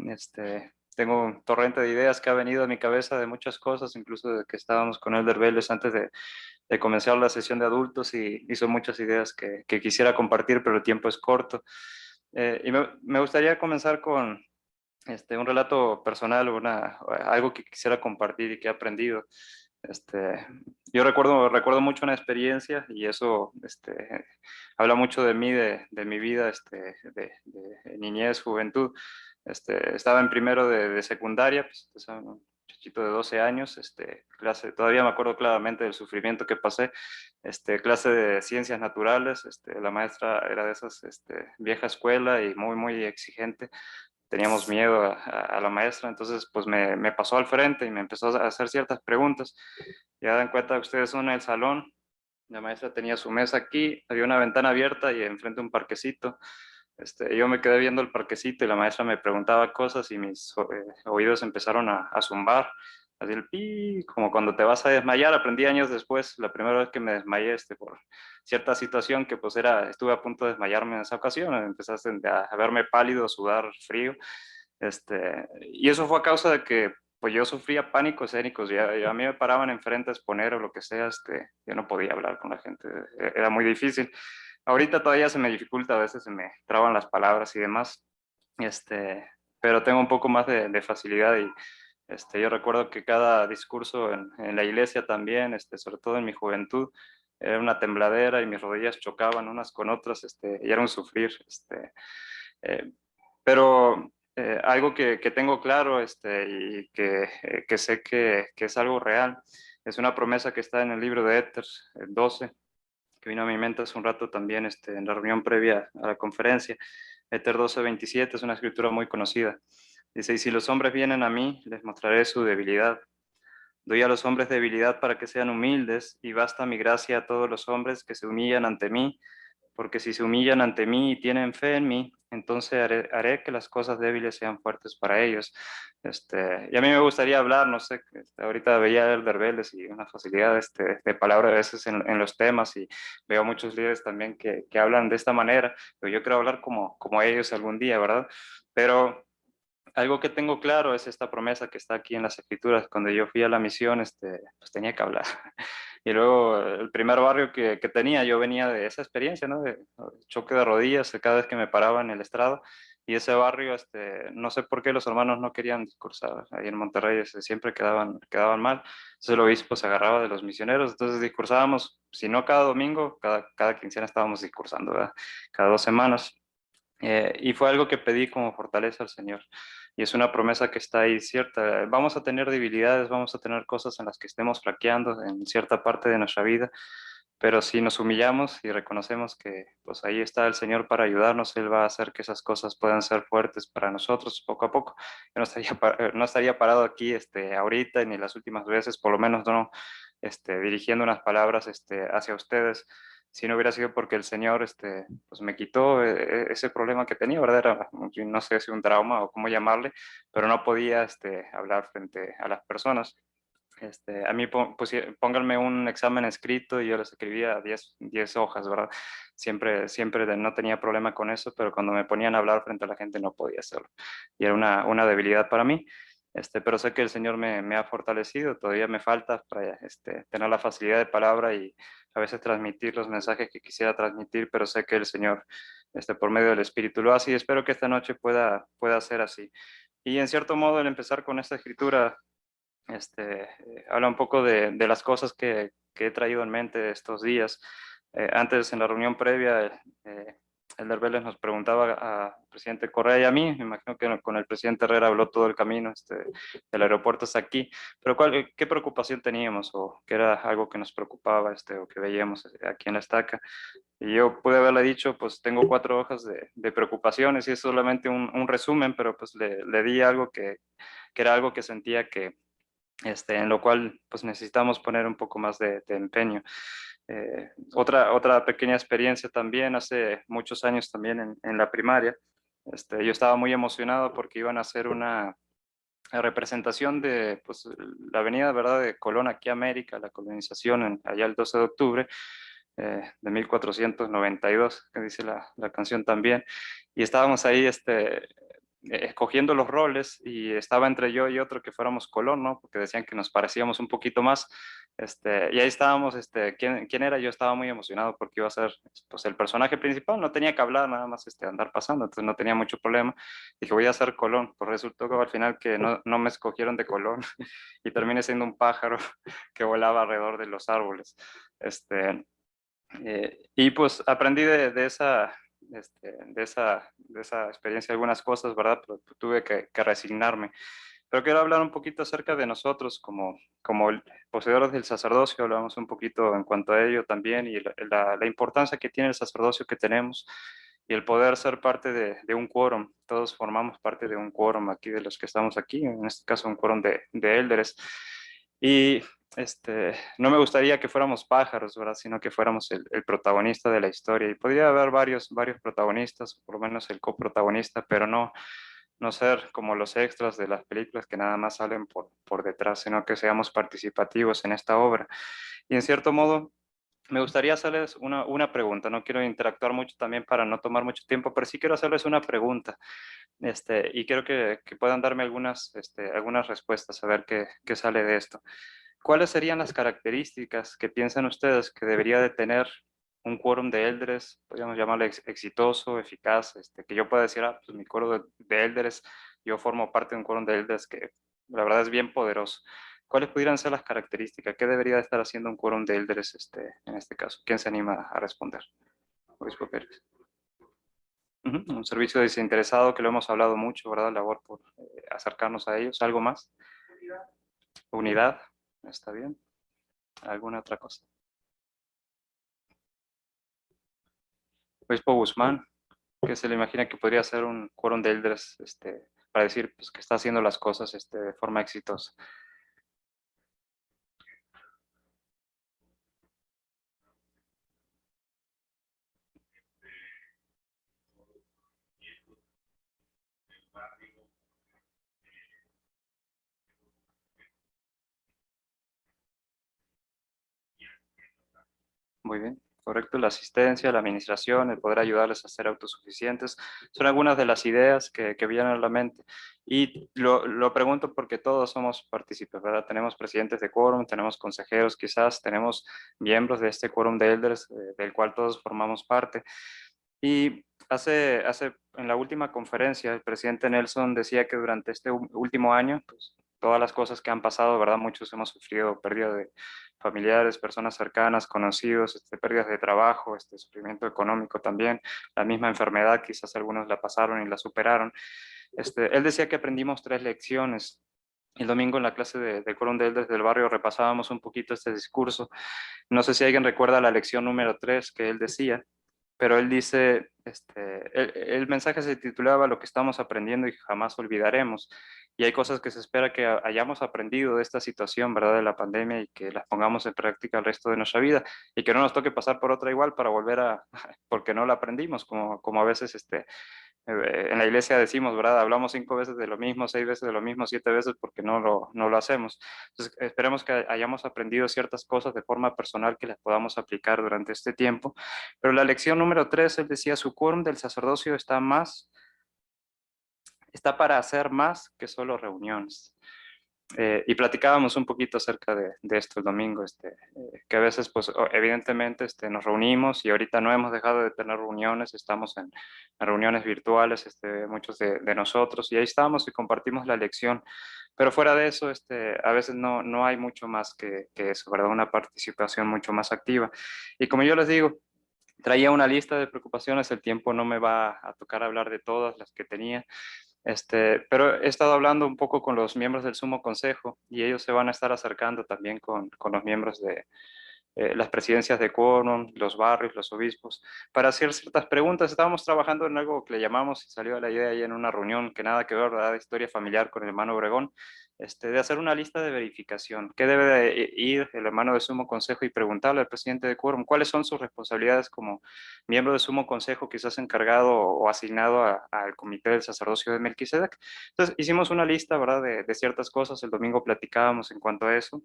Tengo un torrente de ideas que ha venido a mi cabeza de muchas cosas, incluso de que estábamos con Elder Vélez antes de comenzar la sesión de adultos y hizo muchas ideas que quisiera compartir, pero el tiempo es corto. Y me gustaría comenzar con un relato personal, algo que quisiera compartir y que he aprendido. Yo recuerdo mucho una experiencia y eso habla mucho de mí, de mi vida, de niñez, juventud. Estaba en primero de secundaria, pues, un muchachito de 12 años, todavía me acuerdo claramente del sufrimiento que pasé, clase de ciencias naturales, la maestra era de esas vieja escuela y muy exigente. Teníamos miedo a la maestra, entonces pues me pasó al frente y me empezó a hacer ciertas preguntas. Ya dan cuenta que ustedes son en el salón, la maestra tenía su mesa aquí, había una ventana abierta y enfrente un parquecito. Yo me quedé viendo el parquecito y la maestra me preguntaba cosas y mis oídos empezaron a zumbar, así el pi, como cuando te vas a desmayar. Aprendí años después, la primera vez que me desmayé por cierta situación que pues estuve a punto de desmayarme en esa ocasión, empezaste a verme pálido, sudar frío, y eso fue a causa de que pues yo sufría pánicos escénicos, y a mí me paraban enfrente a exponer o lo que sea, yo no podía hablar con la gente, era muy difícil. Ahorita todavía se me dificulta, a veces se me traban las palabras y demás, pero tengo un poco más de facilidad y yo recuerdo que cada discurso en la iglesia también, sobre todo en mi juventud, era una tembladera y mis rodillas chocaban unas con otras, y era un sufrir. Eh, pero algo que tengo claro y que sé que es algo real. Es una promesa que está en el libro de Éter 12, que vino a mi mente hace un rato también en la reunión previa a la conferencia. Éter 12:27 es una escritura muy conocida. Dice, y si los hombres vienen a mí, les mostraré su debilidad. Doy a los hombres debilidad para que sean humildes, y basta mi gracia a todos los hombres que se humillan ante mí, porque si se humillan ante mí y tienen fe en mí, entonces haré que las cosas débiles sean fuertes para ellos. Y a mí me gustaría hablar, no sé, ahorita veía el Verbeles y una facilidad de palabra a veces en los temas, y veo muchos líderes también que hablan de esta manera, pero yo quiero hablar como ellos algún día, ¿verdad? Pero algo que tengo claro es esta promesa que está aquí en las Escrituras. Cuando yo fui a la misión, pues tenía que hablar. Y luego el primer barrio que tenía, yo venía de esa experiencia, ¿no? De choque de rodillas cada vez que me paraba en el estrado. Y ese barrio, no sé por qué los hermanos no querían discursar. Ahí en Monterrey siempre quedaban mal. Entonces el obispo se agarraba de los misioneros. Entonces discursábamos, si no cada domingo, cada quincena estábamos discursando, ¿verdad? Cada 2 semanas. Y fue algo que pedí como fortaleza al Señor. Y es una promesa que está ahí cierta. Vamos a tener debilidades, vamos a tener cosas en las que estemos flaqueando en cierta parte de nuestra vida, pero si nos humillamos y reconocemos que pues ahí está el Señor para ayudarnos, Él va a hacer que esas cosas puedan ser fuertes para nosotros poco a poco. Yo no estaría parado aquí ahorita ni las últimas veces, por lo menos no dirigiendo unas palabras hacia ustedes, si no hubiera sido porque el Señor pues me quitó ese problema que tenía, ¿verdad? Era, no sé si un trauma o cómo llamarle, pero no podía hablar frente a las personas. A mí pónganme un examen escrito y yo les escribía 10 hojas, ¿verdad? Siempre no tenía problema con eso, pero cuando me ponían a hablar frente a la gente no podía hacerlo. Y era una debilidad para mí. Pero sé que el Señor me ha fortalecido, todavía me falta para tener la facilidad de palabra y a veces transmitir los mensajes que quisiera transmitir, pero sé que el Señor, por medio del Espíritu lo hace, y espero que esta noche pueda ser así. Y en cierto modo, el empezar con esta escritura, habla un poco de las cosas que he traído en mente estos días. Antes, en la reunión previa, Elder Vélez nos preguntaba al presidente Correa y a mí, me imagino que con el presidente Herrera habló todo el camino del aeropuerto hasta aquí, pero ¿qué preocupación teníamos o qué era algo que nos preocupaba o que veíamos aquí en la estaca? Y yo pude haberle dicho, pues tengo 4 hojas de preocupaciones y es solamente un resumen, pero pues le di algo que era algo que sentía que en lo cual pues necesitamos poner un poco más de empeño. Otra pequeña experiencia también, hace muchos años también en la primaria, yo estaba muy emocionado porque iban a hacer una representación de pues, la avenida, ¿verdad?, de Colón aquí a América, la colonización allá el 12 de octubre de 1492, que dice la canción también, y estábamos ahí escogiendo los roles y estaba entre yo y otro que fuéramos Colón, ¿no? Porque decían que nos parecíamos un poquito más, y ahí estábamos, ¿quién era? Yo estaba muy emocionado porque iba a ser, pues, el personaje principal, no tenía que hablar, nada más, andar pasando, entonces no tenía mucho problema. Dije, voy a ser Colón, pues resultó que al final que no me escogieron de Colón y terminé siendo un pájaro que volaba alrededor de los árboles. Y pues aprendí de esa experiencia algunas cosas, ¿verdad? Pero tuve que resignarme. Pero quiero hablar un poquito acerca de nosotros como poseedores del sacerdocio. Hablamos un poquito en cuanto a ello también y la importancia que tiene el sacerdocio que tenemos y el poder ser parte de un quórum. Todos formamos parte de un quórum aquí, de los que estamos aquí, en este caso un quórum de élderes. Y no me gustaría que fuéramos pájaros, ¿verdad? Sino que fuéramos el protagonista de la historia. Y podría haber varios protagonistas, o por lo menos el coprotagonista, pero no ser como los extras de las películas que nada más salen por detrás, sino que seamos participativos en esta obra. Y en cierto modo, me gustaría hacerles una pregunta. No quiero interactuar mucho también para no tomar mucho tiempo, pero sí quiero hacerles una pregunta. Y quiero que puedan darme algunas respuestas, a ver qué sale de esto. ¿Cuáles serían las características que piensan ustedes que debería de tener un quórum de élderes, podríamos llamarle exitoso, eficaz, que yo pueda decir, pues mi quórum de élderes, yo formo parte de un quórum de élderes que la verdad es bien poderoso? ¿Cuáles pudieran ser las características? ¿Qué debería de estar haciendo un quórum de élderes en este caso? ¿Quién se anima a responder? Obispo Pérez. Un servicio desinteresado que lo hemos hablado mucho, ¿verdad? Labor por acercarnos a ellos. ¿Algo más? Unidad, está bien. ¿Alguna otra cosa? Obispo Guzmán, que se le imagina que podría ser un quórum de elders, para decir pues, que está haciendo las cosas de forma exitosa. Muy bien, correcto. La asistencia, la administración, el poder ayudarles a ser autosuficientes, son algunas de las ideas que vienen a la mente. Y lo pregunto porque todos somos partícipes, ¿verdad? Tenemos presidentes de quórum, tenemos consejeros quizás, tenemos miembros de este quórum de elders, del cual todos formamos parte. Y en la última conferencia, el presidente Nelson decía que durante este último año, pues, todas las cosas que han pasado, ¿verdad? Muchos hemos sufrido pérdida de familiares, personas cercanas, conocidos, pérdidas de trabajo, sufrimiento económico también, la misma enfermedad, quizás algunos la pasaron y la superaron. Él decía que aprendimos 3 lecciones. El domingo en la clase de Quórum de Elders del barrio repasábamos un poquito este discurso. No sé si alguien recuerda la lección número 3 que él decía, pero él dice, el mensaje se titulaba Lo que estamos aprendiendo y jamás olvidaremos. Y hay cosas que se espera que hayamos aprendido de esta situación, ¿verdad? De la pandemia y que las pongamos en práctica el resto de nuestra vida y que no nos toque pasar por otra igual para volver porque no la aprendimos, como a veces en la iglesia decimos, ¿verdad? Hablamos 5 veces de lo mismo, 6 veces de lo mismo, 7 veces porque no lo hacemos. Entonces, esperemos que hayamos aprendido ciertas cosas de forma personal que las podamos aplicar durante este tiempo. Pero la lección número 3, él decía, su quórum del sacerdocio está para hacer más que solo reuniones. Y platicábamos un poquito acerca de esto el domingo, que a veces, pues, evidentemente, nos reunimos y ahorita no hemos dejado de tener reuniones, estamos en reuniones virtuales, muchos de nosotros, y ahí estamos y compartimos la lección. Pero fuera de eso, a veces no hay mucho más que eso, ¿verdad? Una participación mucho más activa. Y como yo les digo, traía una lista de preocupaciones, el tiempo no me va a tocar hablar de todas las que tenía, pero he estado hablando un poco con los miembros del Sumo Consejo y ellos se van a estar acercando también con los miembros de las presidencias de quórum, los barrios, los obispos, para hacer ciertas preguntas. Estábamos trabajando en algo que le llamamos, y salió la idea ahí en una reunión que nada que ver, ¿verdad? De historia familiar con el hermano Obregón, de hacer una lista de verificación. ¿Qué debe de ir el hermano del Sumo Consejo y preguntarle al presidente de quórum cuáles son sus responsabilidades como miembro del Sumo Consejo, quizás encargado o asignado al Comité del Sacerdocio de Melquisedec? Entonces, hicimos una lista, ¿verdad? De ciertas cosas. El domingo platicábamos en cuanto a eso,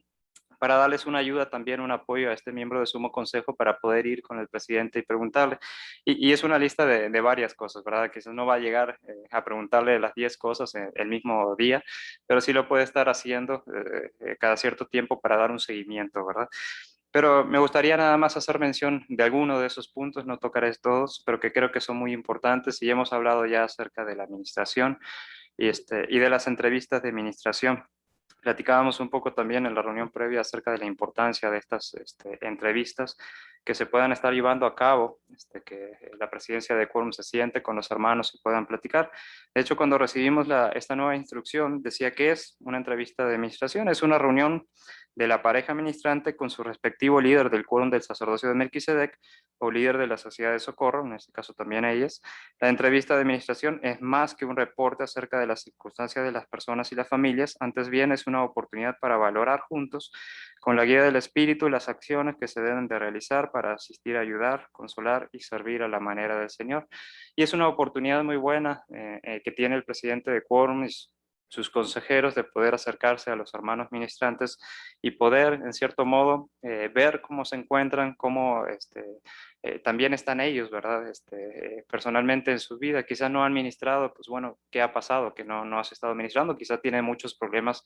para darles una ayuda también, un apoyo a este miembro de Sumo Consejo para poder ir con el presidente y preguntarle. Y es una lista de varias cosas, ¿verdad? Quizás no va a llegar a preguntarle las 10 cosas el mismo día, pero sí lo puede estar haciendo cada cierto tiempo para dar un seguimiento, ¿verdad? Pero me gustaría nada más hacer mención de alguno de esos puntos, no tocaré todos, pero que creo que son muy importantes y hemos hablado ya acerca de la administración y de las entrevistas de administración. Platicábamos un poco también en la reunión previa acerca de la importancia de estas entrevistas que se puedan estar llevando a cabo, que la presidencia de quórum se siente con los hermanos y puedan platicar. De hecho, cuando recibimos esta nueva instrucción, decía que es una entrevista de administración, es una reunión de la pareja ministrante con su respectivo líder del quórum del sacerdocio de Melquisedec o líder de la sociedad de socorro, en este caso también ellas. La entrevista de administración es más que un reporte acerca de las circunstancias de las personas y las familias, antes bien es una oportunidad para valorar juntos, con la guía del Espíritu, las acciones que se deben de realizar para asistir, ayudar, consolar y servir a la manera del Señor. Y es una oportunidad muy buena que tiene el presidente de quórum y sus consejeros de poder acercarse a los hermanos ministrantes y poder, en cierto modo, ver cómo se encuentran, cómo también están ellos, ¿verdad? Personalmente en su vida, quizás no han ministrado, pues bueno, ¿qué ha pasado? Que no has estado ministrando, quizás tiene muchos problemas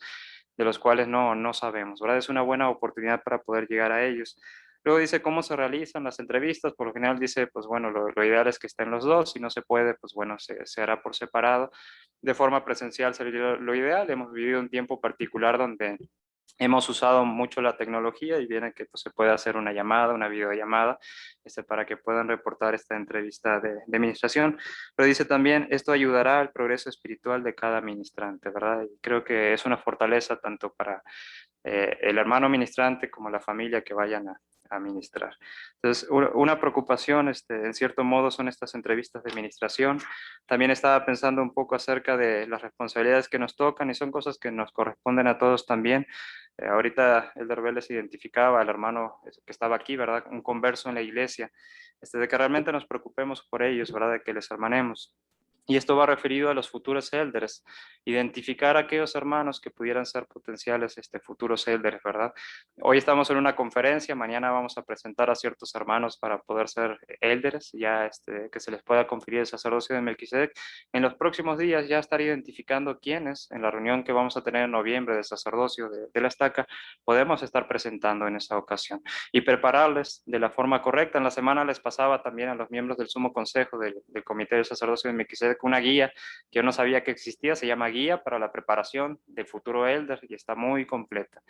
de los cuales no sabemos, ¿verdad? Es una buena oportunidad para poder llegar a ellos. Luego dice cómo se realizan las entrevistas, por lo general dice, pues bueno, lo ideal es que estén los dos, si no se puede, pues bueno, se hará por separado. De forma presencial sería lo ideal, hemos vivido un tiempo particular donde hemos usado mucho la tecnología y viene que pues, se puede hacer una llamada, una videollamada, para que puedan reportar esta entrevista de ministración. Pero dice también, esto ayudará al progreso espiritual de cada ministrante, ¿verdad? Y creo que es una fortaleza tanto para el hermano ministrante como la familia que vayan a ministrar. Entonces, una preocupación, en cierto modo, son estas entrevistas de ministración. También estaba pensando un poco acerca de las responsabilidades que nos tocan y son cosas que nos corresponden a todos también. Ahorita el Vélez identificaba al hermano que estaba aquí, ¿verdad? Un converso en la iglesia, de que realmente nos preocupemos por ellos, ¿verdad? De que les hermanemos. Y esto va referido a los futuros elders, identificar a aquellos hermanos que pudieran ser potenciales futuros elders, ¿verdad? Hoy estamos en una conferencia, mañana vamos a presentar a ciertos hermanos para poder ser elders, ya que se les pueda conferir el sacerdocio de Melquisedec. En los próximos días ya estaré identificando quiénes, en la reunión que vamos a tener en noviembre del sacerdocio de la estaca, podemos estar presentando en esa ocasión y prepararles de la forma correcta. En la semana les pasaba también a los miembros del Sumo Consejo del Comité del Sacerdocio de Melquisedec una guía que yo no sabía que existía, se llama Guía para la Preparación del Futuro Elder y está muy completa.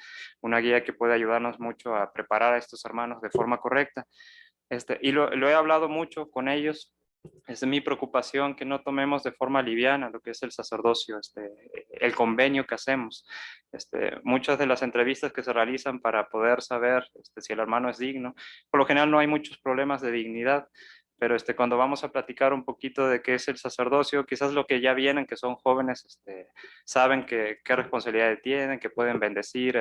Una guía que puede ayudarnos mucho a preparar a estos hermanos de forma correcta. Y lo he hablado mucho con ellos. Es mi preocupación que no tomemos de forma liviana lo que es el sacerdocio, el convenio que hacemos. Muchas de las entrevistas que se realizan para poder saber si el hermano es digno, por lo general no hay muchos problemas de dignidad, pero cuando vamos a platicar un poquito de qué es el sacerdocio, quizás lo que ya vienen, que son jóvenes, saben qué responsabilidades tienen, que pueden bendecir,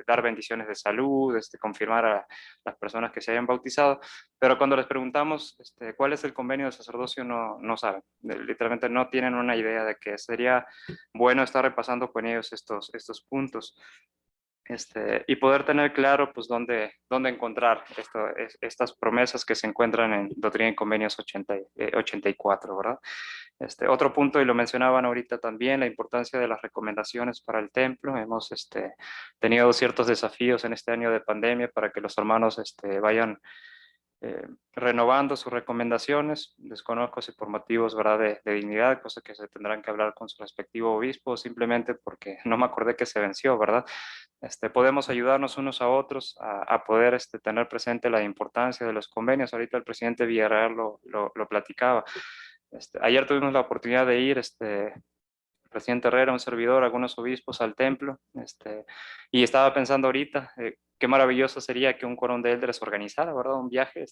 dar bendiciones de salud, confirmar a las personas que se hayan bautizado, pero cuando les preguntamos cuál es el convenio de sacerdocio, no saben, literalmente no tienen una idea de que sería bueno estar repasando con ellos estos puntos. Y poder tener claro pues dónde encontrar estas promesas que se encuentran en Doctrina y Convenios 84, ¿verdad? Otro punto, y lo mencionaban ahorita también, la importancia de las recomendaciones para el templo. Hemos tenido ciertos desafíos en este año de pandemia para que los hermanos vayan renovando sus recomendaciones. Desconozco si por motivos, ¿verdad?, de dignidad, cosas que se tendrán que hablar con su respectivo obispo, simplemente porque no me acordé que se venció, ¿verdad? Podemos ayudarnos unos a otros a poder tener presente la importancia de los convenios. Ahorita el presidente Villarreal lo platicaba. Ayer tuvimos la oportunidad de ir, el presidente Herrera, un servidor, algunos obispos al templo, y estaba pensando ahorita, qué maravilloso sería que un quórum de elders organizara, ¿verdad?, un viaje,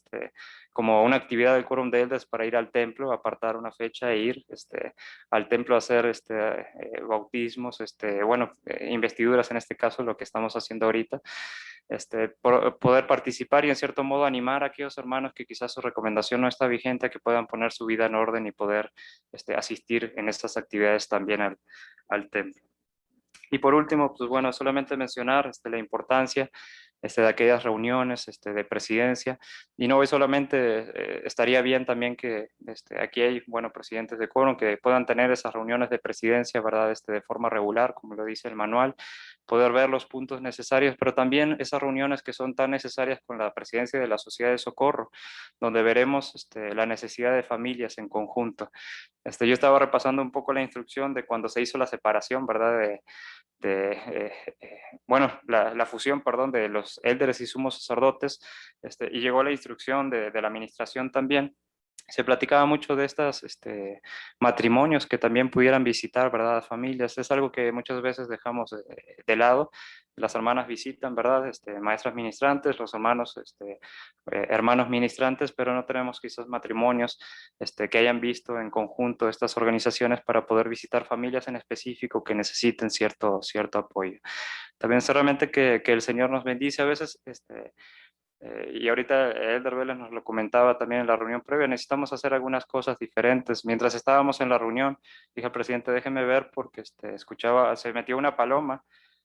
como una actividad del quórum de elders para ir al templo, apartar una fecha e ir, al templo a hacer, bautismos, bueno, investiduras en este caso, lo que estamos haciendo ahorita, poder participar y en cierto modo animar a aquellos hermanos que quizás su recomendación no está vigente, a que puedan poner su vida en orden y poder asistir en estas actividades también al templo. Y por último, pues bueno, solamente mencionar la importancia de aquellas reuniones de presidencia. Y no hoy solamente estaría bien también que aquí hay, bueno, presidentes de quórum que puedan tener esas reuniones de presidencia, ¿verdad? De forma regular, como lo dice el manual, poder ver los puntos necesarios, pero también esas reuniones que son tan necesarias con la presidencia de la Sociedad de Socorro, donde veremos la necesidad de familias en conjunto. Yo estaba repasando un poco la instrucción de cuando se hizo la separación, ¿verdad? Bueno, la fusión, perdón, de los élderes y sumos sacerdotes, y llegó la instrucción de la administración también. Se platicaba mucho de estos matrimonios que también pudieran visitar, ¿verdad?, familias. Es algo que muchas veces dejamos de lado. Las hermanas visitan, ¿verdad?, maestras ministrantes, los hermanos, hermanos ministrantes, pero no tenemos quizás matrimonios que hayan visto en conjunto estas organizaciones para poder visitar familias en específico que necesiten cierto apoyo. También solamente que el Señor nos bendice a veces, y ahorita Elder Vélez nos lo comentaba también en la reunión previa, necesitamos hacer algunas cosas diferentes. Mientras estábamos en la reunión, dije al presidente, déjeme ver, porque escuchaba, se metió una paloma,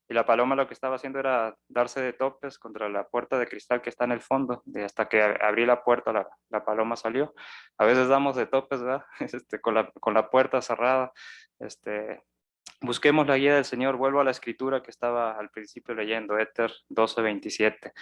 y la paloma lo que estaba haciendo era darse de topes contra la puerta de cristal que está en el fondo, y hasta que abrí la puerta la paloma salió. A veces damos de topes, ¿verdad? Con la puerta cerrada. Busquemos la guía del Señor. Vuelvo a la escritura que estaba al principio leyendo, Éter 12:27.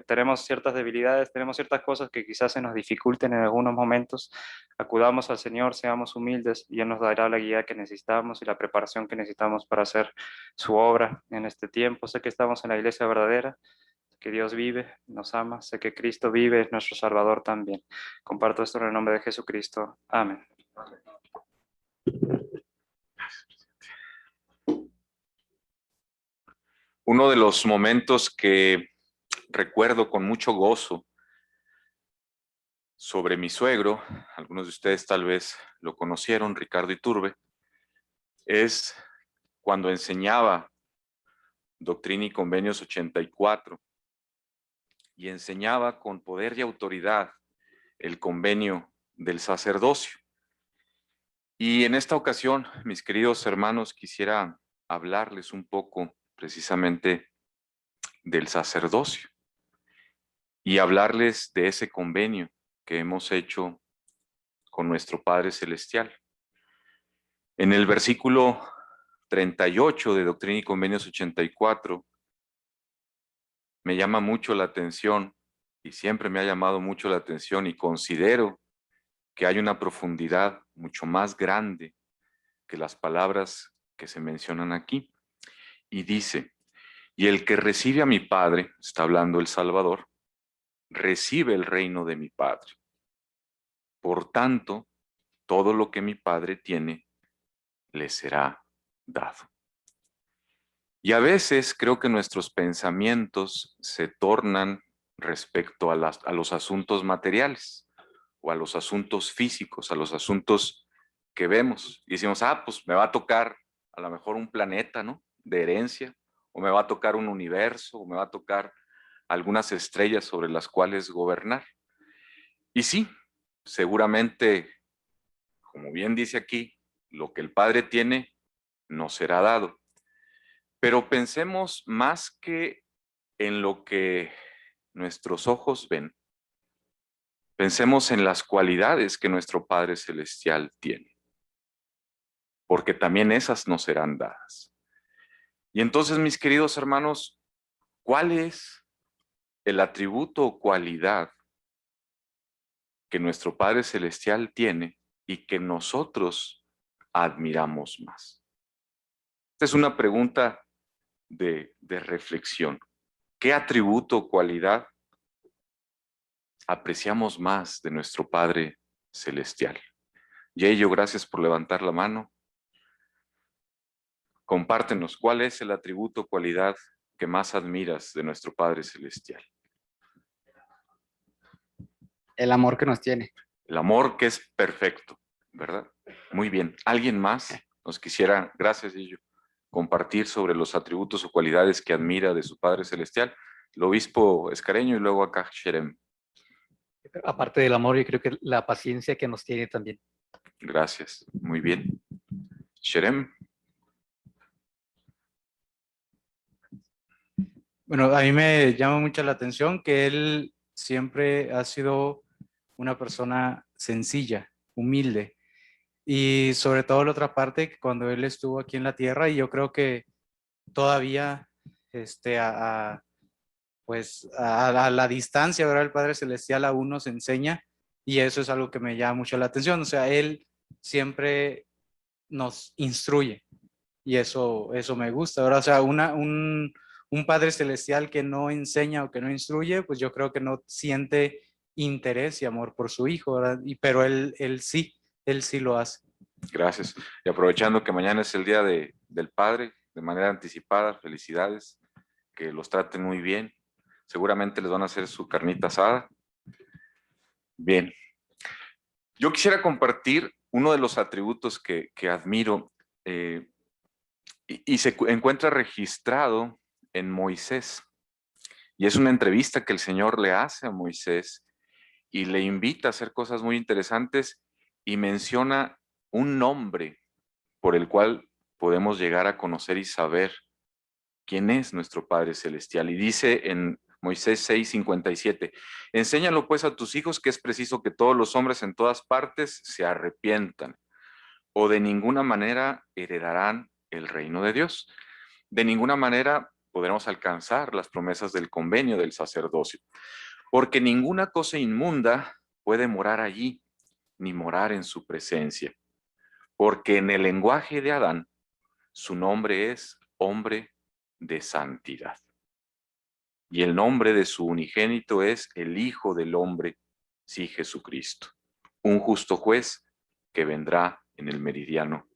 tenemos ciertas debilidades, tenemos ciertas cosas que quizás se nos dificulten en algunos momentos. Acudamos al Señor, seamos humildes y Él nos dará la guía que necesitamos y la preparación que necesitamos para hacer su obra en este tiempo. Sé que estamos en la iglesia verdadera, que Dios vive, nos ama, sé que Cristo vive, es nuestro Salvador también. Comparto esto en el nombre de Jesucristo. Amén. Uno de los momentos que recuerdo con mucho gozo sobre mi suegro, algunos de ustedes tal vez lo conocieron, Ricardo Iturbe, es cuando enseñaba Doctrina y Convenios 84 y enseñaba con poder y autoridad el convenio del sacerdocio. Y en esta ocasión, mis queridos hermanos, quisiera hablarles un poco precisamente del sacerdocio y hablarles de ese convenio que hemos hecho con nuestro Padre Celestial. En el versículo 38 de Doctrina y Convenios 84, me llama mucho la atención, y siempre me ha llamado mucho la atención, y considero que hay una profundidad mucho más grande que las palabras que se mencionan aquí. Y dice, y el que recibe a mi Padre, está hablando el Salvador, recibe el reino de mi Padre. Por tanto, todo lo que mi Padre tiene, le será dado. Y a veces creo que nuestros pensamientos se tornan respecto a los asuntos materiales o a los asuntos físicos, a los asuntos que vemos. Y decimos, pues me va a tocar a lo mejor un planeta, ¿no? De herencia, o me va a tocar un universo, o me va a tocar algunas estrellas sobre las cuales gobernar. Y sí, seguramente, como bien dice aquí, lo que el Padre tiene nos será dado. Pero pensemos más que en lo que nuestros ojos ven, pensemos en las cualidades que nuestro Padre Celestial tiene, porque también esas nos serán dadas. Y entonces, mis queridos hermanos, ¿cuál es el atributo o cualidad que nuestro Padre Celestial tiene y que nosotros admiramos más? Esta es una pregunta de reflexión. ¿Qué atributo o cualidad apreciamos más de nuestro Padre Celestial? Yeyo, gracias por levantar la mano. Compártenos, ¿cuál es el atributo o cualidad que más admiras de nuestro Padre Celestial? El amor que nos tiene. El amor que es perfecto, ¿verdad? Muy bien. ¿Alguien más nos quisiera, gracias Yeyo, compartir sobre los atributos o cualidades que admira de su Padre Celestial? El obispo Escareño y luego acá Sherem. Aparte del amor, yo creo que la paciencia que nos tiene también. Gracias, muy bien. Sherem. Bueno, a mí me llama mucho la atención que él siempre ha sido una persona sencilla, humilde. Y sobre todo la otra parte, que cuando él estuvo aquí en la tierra, y yo creo que todavía pues a la distancia, ¿verdad? El Padre Celestial aún nos enseña, y eso es algo que me llama mucho la atención. O sea, él siempre nos instruye, y eso me gusta, ¿verdad? O sea, un Padre Celestial que no enseña o que no instruye, pues yo creo que no siente interés y amor por su hijo, ¿verdad? Pero él sí lo hace. Gracias. Y aprovechando que mañana es el Día del Padre, de manera anticipada, felicidades, que los traten muy bien. Seguramente les van a hacer su carnita asada. Bien. Yo quisiera compartir uno de los atributos que admiro y se encuentra registrado en Moisés. Y es una entrevista que el Señor le hace a Moisés y le invita a hacer cosas muy interesantes y menciona un nombre por el cual podemos llegar a conocer y saber quién es nuestro Padre Celestial. Y dice en Moisés 6:57, enséñalo pues a tus hijos que es preciso que todos los hombres en todas partes se arrepientan, o de ninguna manera heredarán el reino de Dios. De ninguna manera podremos alcanzar las promesas del convenio del sacerdocio. Porque ninguna cosa inmunda puede morar allí, ni morar en su presencia. Porque en el lenguaje de Adán, su nombre es hombre de santidad. Y el nombre de su unigénito es el Hijo del Hombre, sí, Jesucristo, un justo juez que vendrá en el meridiano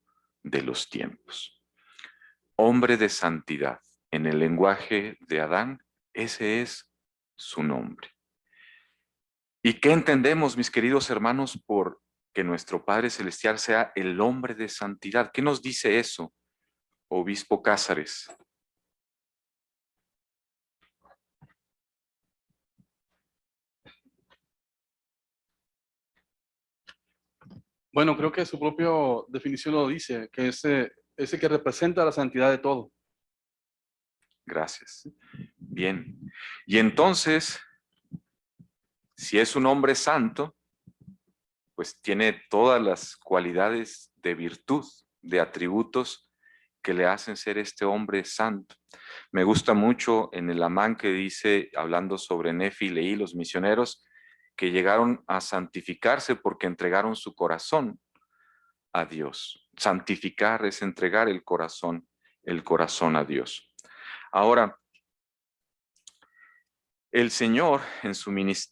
de los tiempos. Hombre de santidad, en el lenguaje de Adán, ese es su nombre. ¿Y qué entendemos, mis queridos hermanos, por que nuestro Padre Celestial sea el hombre de santidad? ¿Qué nos dice eso, Obispo Cázares? Bueno, creo que su propia definición lo dice, que ese que representa la santidad de todo. Gracias. Bien. Y entonces, si es un hombre santo, pues tiene todas las cualidades de virtud, de atributos que le hacen ser este hombre santo. Me gusta mucho en el Amán que dice, hablando sobre Nefi y Leí, los misioneros, que llegaron a santificarse porque entregaron su corazón a Dios. Santificar es entregar el corazón a Dios. Ahora, el Señor,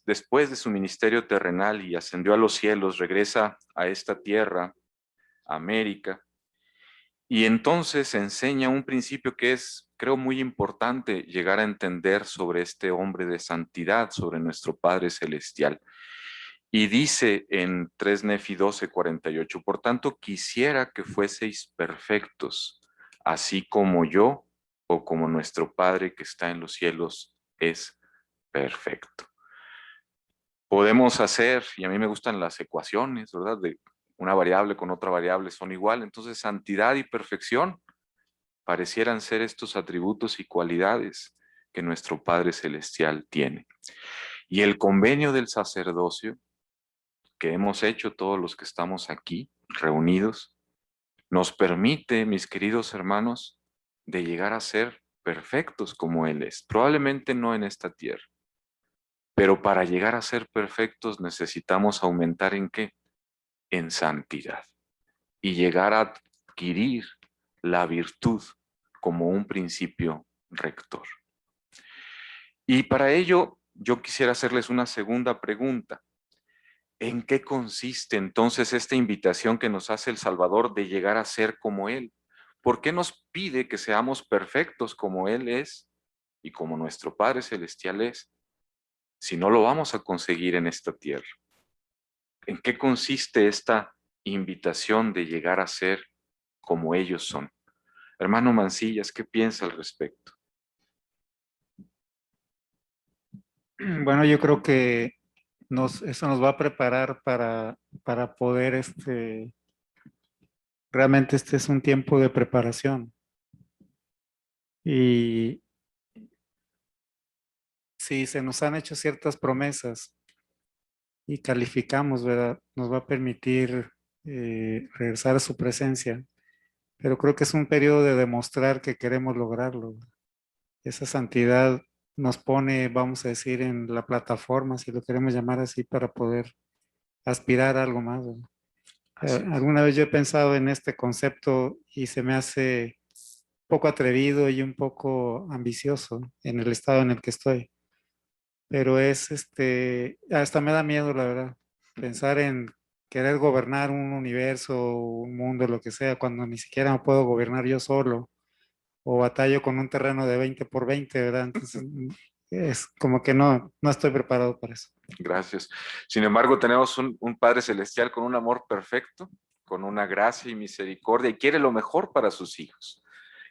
después de su ministerio terrenal y ascendió a los cielos, regresa a esta tierra, a América, y entonces enseña un principio que es, creo, muy importante llegar a entender sobre este hombre de santidad, sobre nuestro Padre Celestial. Y dice en 3 Nefi 12:48, por tanto, quisiera que fueseis perfectos, así como yo o como nuestro Padre que está en los cielos es perfecto. Podemos hacer, y a mí me gustan las ecuaciones, ¿verdad? De una variable con otra variable son igual. Entonces, santidad y perfección parecieran ser estos atributos y cualidades que nuestro Padre Celestial tiene. Y el convenio del sacerdocio que hemos hecho todos los que estamos aquí reunidos, nos permite, mis queridos hermanos, de llegar a ser perfectos como Él es. Probablemente no en esta tierra, pero para llegar a ser perfectos necesitamos aumentar ¿en qué? En santidad. Y llegar a adquirir la virtud como un principio rector. Y para ello, yo quisiera hacerles una segunda pregunta. ¿En qué consiste entonces esta invitación que nos hace el Salvador de llegar a ser como Él? ¿Por qué nos pide que seamos perfectos como Él es y como nuestro Padre Celestial es, si no lo vamos a conseguir en esta tierra? ¿En qué consiste esta invitación de llegar a ser como ellos son? Hermano Mancillas, ¿qué piensa al respecto? Bueno, yo creo que eso nos va a preparar para poder, realmente este es un tiempo de preparación. Y si se nos han hecho ciertas promesas y calificamos, ¿verdad? Nos va a permitir regresar a su presencia. Pero creo que es un periodo de demostrar que queremos lograrlo. Esa santidad nos pone, vamos a decir, en la plataforma, si lo queremos llamar así, para poder aspirar a algo más, ¿verdad? Alguna vez yo he pensado en este concepto y se me hace poco atrevido y un poco ambicioso en el estado en el que estoy. Pero es hasta me da miedo, la verdad, pensar en querer gobernar un universo, un mundo, lo que sea, cuando ni siquiera me puedo gobernar yo solo o batallo con un terreno de 20 por 20, ¿verdad? Entonces es como que no estoy preparado para eso. Gracias. Sin embargo, tenemos un Padre Celestial con un amor perfecto, con una gracia y misericordia, y quiere lo mejor para sus hijos.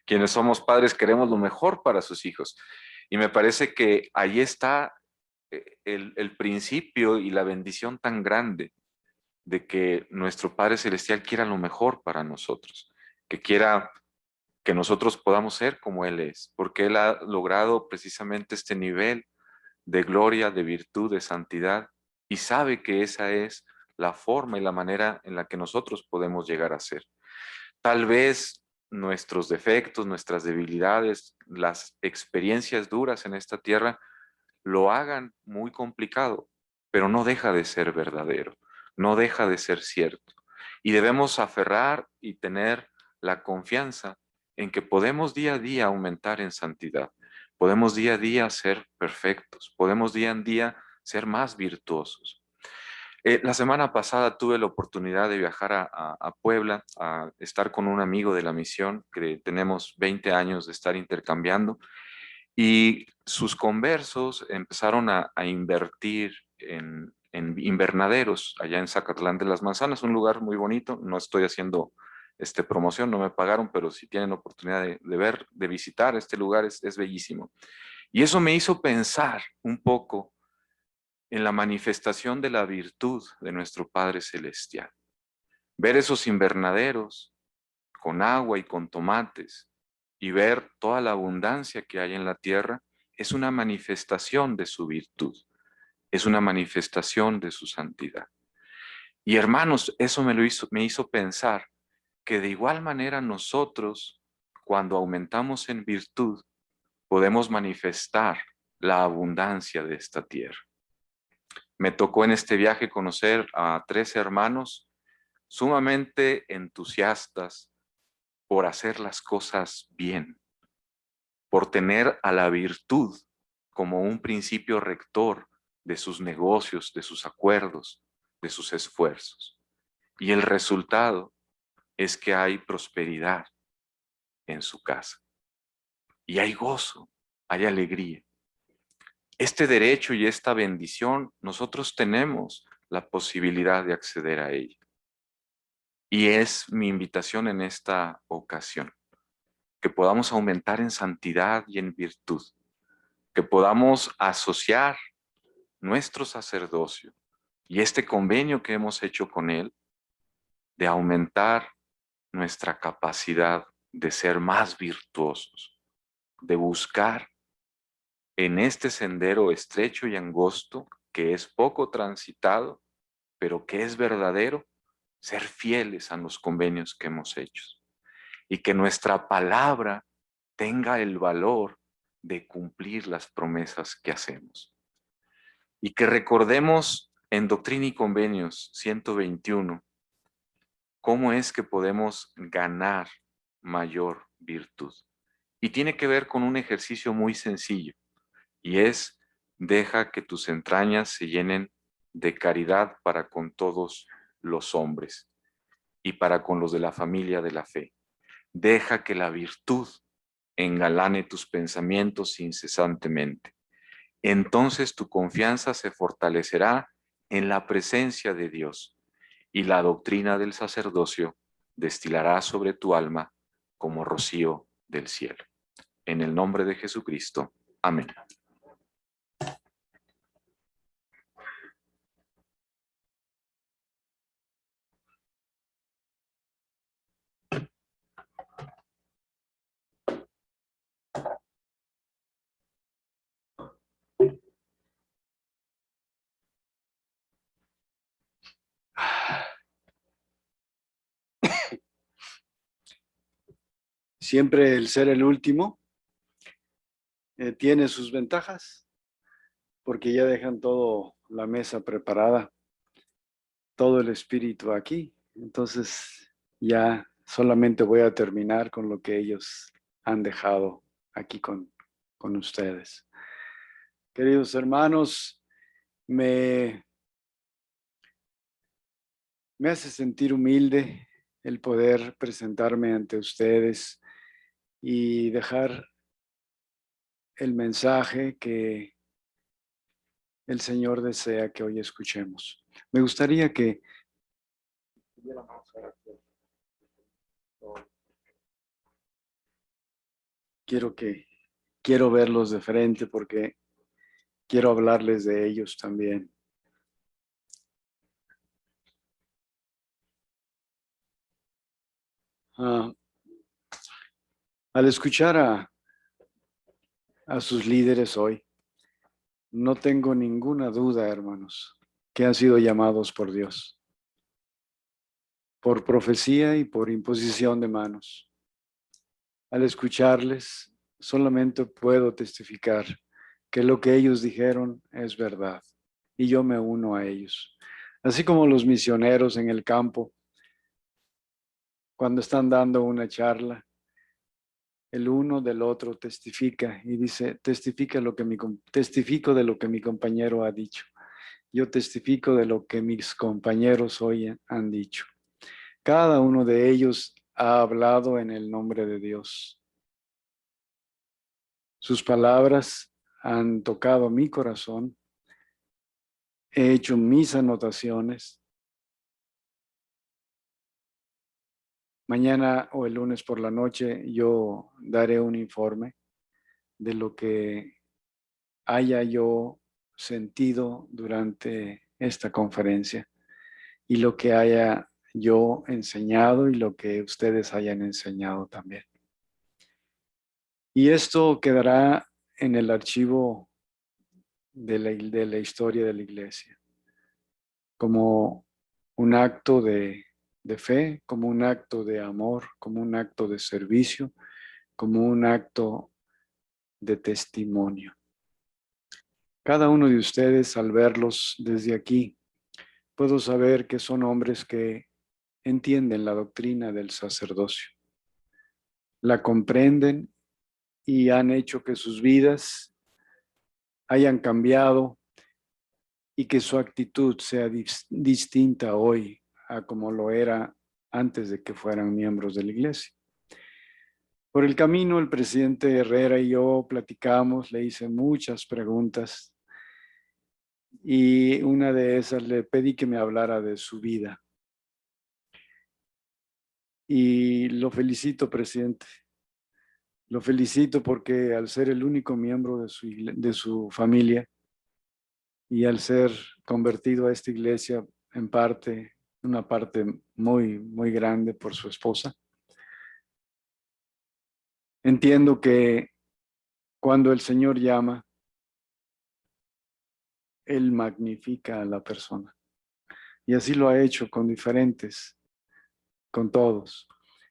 Quienes somos padres queremos lo mejor para sus hijos. Y me parece que ahí está el principio y la bendición tan grande de que nuestro Padre Celestial quiera lo mejor para nosotros, que quiera que nosotros podamos ser como Él es, porque Él ha logrado precisamente este nivel de gloria, de virtud, de santidad, y sabe que esa es la forma y la manera en la que nosotros podemos llegar a ser. Tal vez nuestros defectos, nuestras debilidades, las experiencias duras en esta tierra lo hagan muy complicado, pero no deja de ser verdadero, no deja de ser cierto. Y debemos aferrar y tener la confianza en que podemos día a día aumentar en santidad, podemos día a día ser perfectos, podemos día a día ser más virtuosos. La semana pasada tuve la oportunidad de viajar a Puebla, a estar con un amigo de la misión, que tenemos 20 años de estar intercambiando, y sus conversos empezaron a invertir en invernaderos allá en Zacatlán de las Manzanas, un lugar muy bonito. No estoy haciendo promoción, no me pagaron, pero si tienen oportunidad de ver, de visitar este lugar, es bellísimo. Y eso me hizo pensar un poco en la manifestación de la virtud de nuestro Padre Celestial. Ver esos invernaderos con agua y con tomates y ver toda la abundancia que hay en la tierra es una manifestación de su virtud, es una manifestación de su santidad. Y hermanos, eso me hizo pensar que de igual manera nosotros, cuando aumentamos en virtud, podemos manifestar la abundancia de esta tierra. Me tocó en este viaje conocer a 3 hermanos sumamente entusiastas por hacer las cosas bien, por tener a la virtud como un principio rector de sus negocios, de sus acuerdos, de sus esfuerzos. Y el resultado es que hay prosperidad en su casa. Y hay gozo, hay alegría. Este derecho y esta bendición, nosotros tenemos la posibilidad de acceder a ella. Y es mi invitación en esta ocasión, que podamos aumentar en santidad y en virtud, que podamos asociar nuestro sacerdocio y este convenio que hemos hecho con él, de aumentar nuestra capacidad de ser más virtuosos, de buscar en este sendero estrecho y angosto, que es poco transitado, pero que es verdadero, ser fieles a los convenios que hemos hecho. Y que nuestra palabra tenga el valor de cumplir las promesas que hacemos. Y que recordemos en Doctrina y Convenios 121 cómo es que podemos ganar mayor virtud. Y tiene que ver con un ejercicio muy sencillo, y es: deja que tus entrañas se llenen de caridad para con todos los hombres y para con los de la familia de la fe. Deja que la virtud engalane tus pensamientos incesantemente. Entonces tu confianza se fortalecerá en la presencia de Dios, y la doctrina del sacerdocio destilará sobre tu alma como rocío del cielo. En el nombre de Jesucristo. Amén. Siempre el ser el último tiene sus ventajas, porque ya dejan toda la mesa preparada, todo el espíritu aquí. Entonces ya solamente voy a terminar con lo que ellos han dejado aquí con ustedes. Queridos hermanos, me hace sentir humilde el poder presentarme ante ustedes y dejar el mensaje que el Señor desea que hoy escuchemos. Me gustaría que quiero verlos de frente porque quiero hablarles de ellos también. Al escuchar a sus líderes hoy, no tengo ninguna duda, hermanos, que han sido llamados por Dios, por profecía y por imposición de manos. Al escucharles, solamente puedo testificar que lo que ellos dijeron es verdad y yo me uno a ellos. Así como los misioneros en el campo, cuando están dando una charla, el uno del otro testifica y dice, testifico de lo que mi compañero ha dicho. Yo testifico de lo que mis compañeros hoy han dicho. Cada uno de ellos ha hablado en el nombre de Dios. Sus palabras han tocado mi corazón. He hecho mis anotaciones. Mañana o el lunes por la noche yo daré un informe de lo que haya yo sentido durante esta conferencia y lo que haya yo enseñado y lo que ustedes hayan enseñado también. Y esto quedará en el archivo de la historia de la iglesia, como un acto de fe, como un acto de amor, como un acto de servicio, como un acto de testimonio. Cada uno de ustedes, al verlos desde aquí, puedo saber que son hombres que entienden la doctrina del sacerdocio, la comprenden y han hecho que sus vidas hayan cambiado y que su actitud sea distinta hoy a como lo era antes de que fueran miembros de la iglesia. Por el camino, el presidente Herrera y yo platicamos, le hice muchas preguntas y una de esas le pedí que me hablara de su vida. Y lo felicito, presidente. Lo felicito porque al ser el único miembro de su familia y al ser convertido a esta iglesia en parte, una parte muy, muy grande por su esposa, entiendo que cuando el Señor llama, Él magnifica a la persona. Y así lo ha hecho con diferentes, con todos.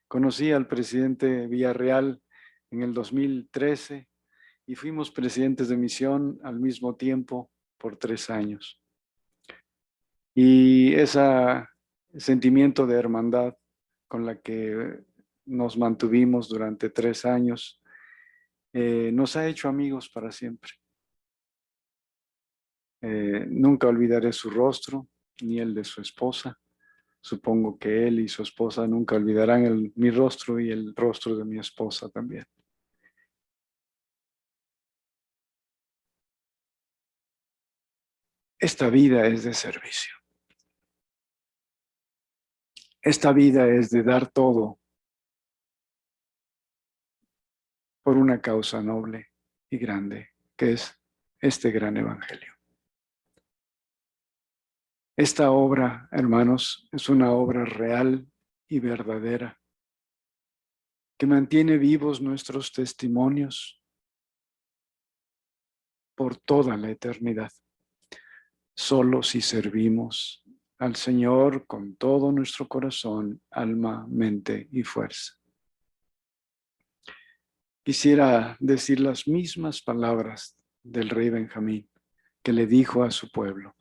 Conocí al presidente Villarreal en el 2013 y fuimos presidentes de misión al mismo tiempo por 3 años. Y ese sentimiento de hermandad con la que nos mantuvimos durante 3 años nos ha hecho amigos para siempre. Nunca olvidaré su rostro, ni el de su esposa. Supongo que él y su esposa nunca olvidarán mi rostro y el rostro de mi esposa también. Esta vida es de servicio. Esta vida es de dar todo por una causa noble y grande, que es este gran evangelio. Esta obra, hermanos, es una obra real y verdadera que mantiene vivos nuestros testimonios por toda la eternidad. Solo si servimos al Señor con todo nuestro corazón, alma, mente y fuerza. Quisiera decir las mismas palabras del rey Benjamín que le dijo a su pueblo,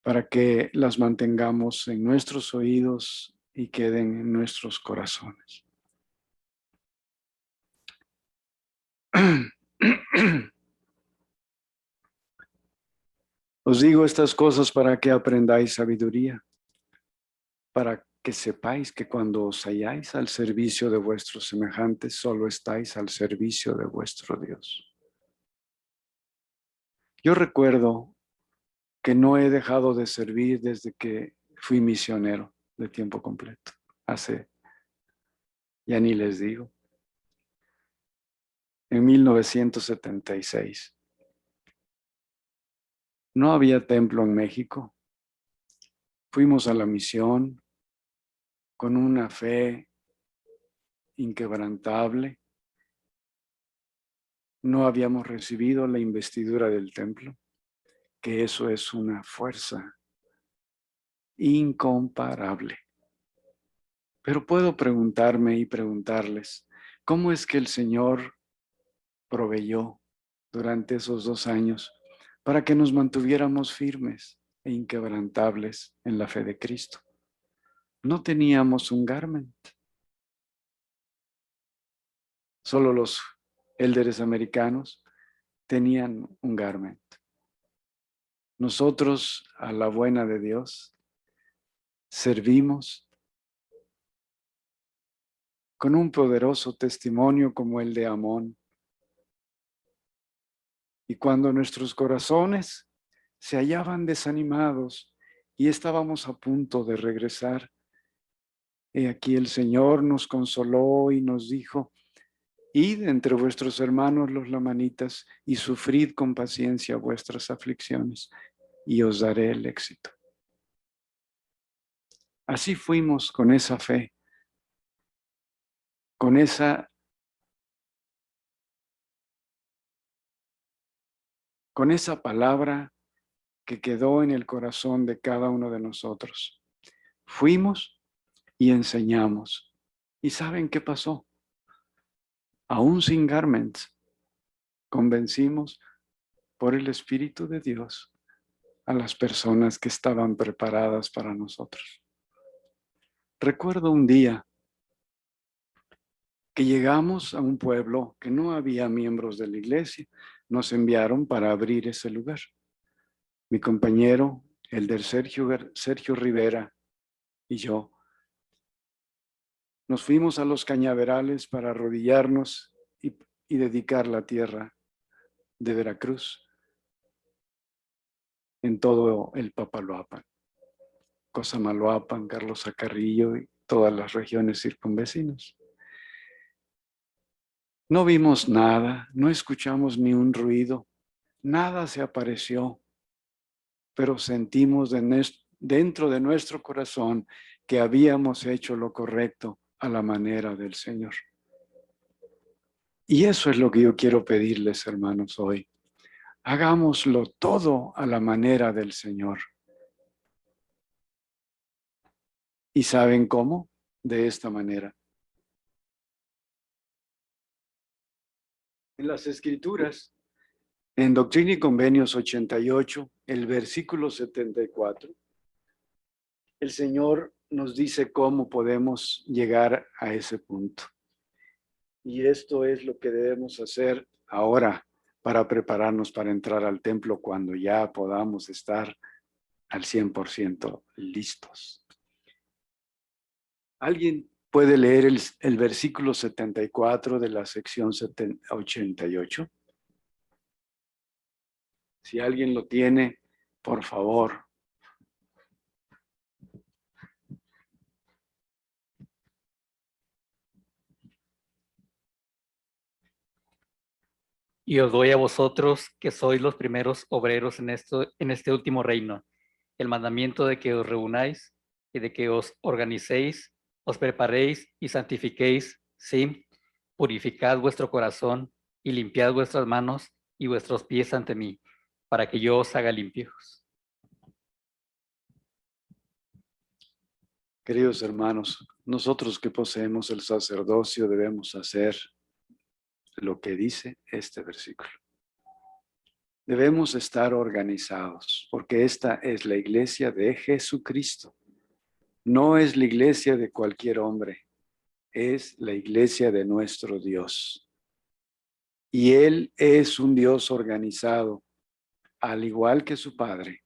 para que las mantengamos en nuestros oídos y queden en nuestros corazones. Os digo estas cosas para que aprendáis sabiduría, para que sepáis que cuando os halláis al servicio de vuestros semejantes, solo estáis al servicio de vuestro Dios. Yo recuerdo que no he dejado de servir desde que fui misionero de tiempo completo. Ya ni les digo, en 1976. No había templo en México. Fuimos a la misión con una fe inquebrantable. No habíamos recibido la investidura del templo, que eso es una fuerza incomparable. Pero puedo preguntarme y preguntarles, ¿Cómo es que el Señor proveyó durante esos 2 años para que nos mantuviéramos firmes e inquebrantables en la fe de Cristo? No teníamos un garment. Solo los élderes americanos tenían un garment. Nosotros, a la buena de Dios, servimos con un poderoso testimonio como el de Amón. Y cuando nuestros corazones se hallaban desanimados y estábamos a punto de regresar, he aquí el Señor nos consoló y nos dijo: id entre vuestros hermanos los lamanitas y sufrid con paciencia vuestras aflicciones, y os daré el éxito. Así fuimos con esa fe, con esa palabra que quedó en el corazón de cada uno de nosotros. Fuimos y enseñamos. ¿Y saben qué pasó? Aún sin garments, convencimos por el Espíritu de Dios a las personas que estaban preparadas para nosotros. Recuerdo un día que llegamos a un pueblo que no había miembros de la iglesia. Nos enviaron para abrir ese lugar. Mi compañero, el del Sergio Rivera, y yo nos fuimos a los cañaverales para arrodillarnos y dedicar la tierra de Veracruz en todo el Papaloapan, Cosamaloapan, Carlos Acarrillo y todas las regiones circunvecinas. No vimos nada, no escuchamos ni un ruido, nada se apareció, pero sentimos dentro de nuestro corazón que habíamos hecho lo correcto a la manera del Señor. Y eso es lo que yo quiero pedirles, hermanos, hoy. Hagámoslo todo a la manera del Señor. ¿Y saben cómo? De esta manera. En las Escrituras, en Doctrina y Convenios 88, el versículo 74, el Señor nos dice cómo podemos llegar a ese punto. Y esto es lo que debemos hacer ahora para prepararnos para entrar al templo cuando ya podamos estar al 100% listos. ¿Alguien puede leer el versículo 74 de la sección 88? Si alguien lo tiene, por favor. Y os doy a vosotros, que sois los primeros obreros en este último reino, el mandamiento de que os reunáis y de que os organicéis, os preparéis y santifiquéis, sí, purificad vuestro corazón y limpiad vuestras manos y vuestros pies ante mí, para que yo os haga limpios. Queridos hermanos, nosotros que poseemos el sacerdocio debemos hacer lo que dice este versículo. Debemos estar organizados, porque esta es la iglesia de Jesucristo. No es la iglesia de cualquier hombre, es la iglesia de nuestro Dios. Y Él es un Dios organizado, al igual que su Padre.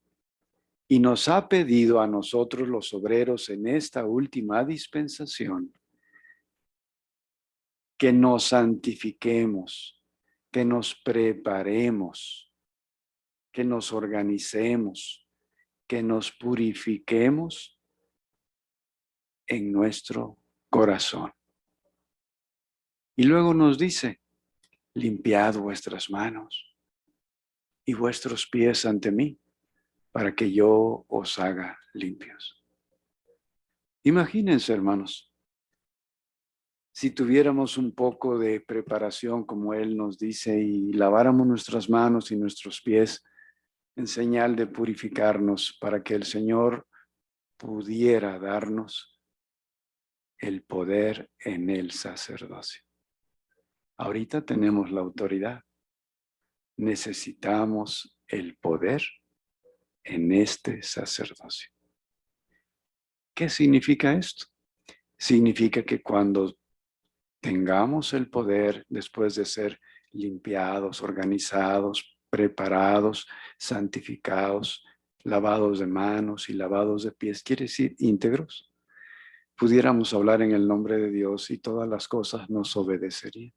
Y nos ha pedido a nosotros los obreros en esta última dispensación que nos santifiquemos, que nos preparemos, que nos organicemos, que nos purifiquemos en nuestro corazón. Y luego nos dice: limpiad vuestras manos y vuestros pies ante mí, para que yo os haga limpios. Imagínense, hermanos, si tuviéramos un poco de preparación, como Él nos dice, y laváramos nuestras manos y nuestros pies en señal de purificarnos, para que el Señor pudiera darnos el poder en el sacerdocio. Ahorita tenemos la autoridad. Necesitamos el poder en este sacerdocio. ¿Qué significa esto? Significa que cuando tengamos el poder después de ser limpiados, organizados, preparados, santificados, lavados de manos y lavados de pies, quiere decir íntegros, pudiéramos hablar en el nombre de Dios y todas las cosas nos obedecerían.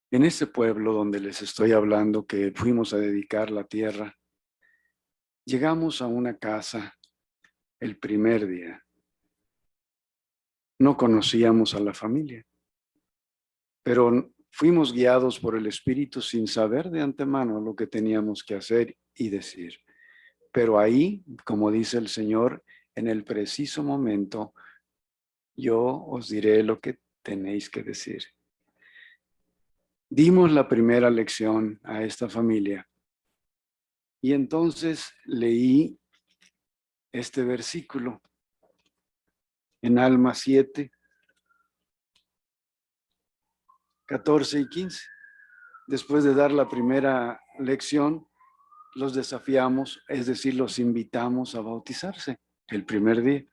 En ese pueblo donde les estoy hablando que fuimos a dedicar la tierra, llegamos a una casa el primer día. No conocíamos a la familia, pero fuimos guiados por el Espíritu sin saber de antemano lo que teníamos que hacer y decir. Pero ahí, como dice el Señor, en el preciso momento, yo os diré lo que tenéis que decir. Dimos la primera lección a esta familia y entonces leí este versículo en Alma 7, 14 y 15. Después de dar la primera lección, los desafiamos, es decir, los invitamos a bautizarse el primer día.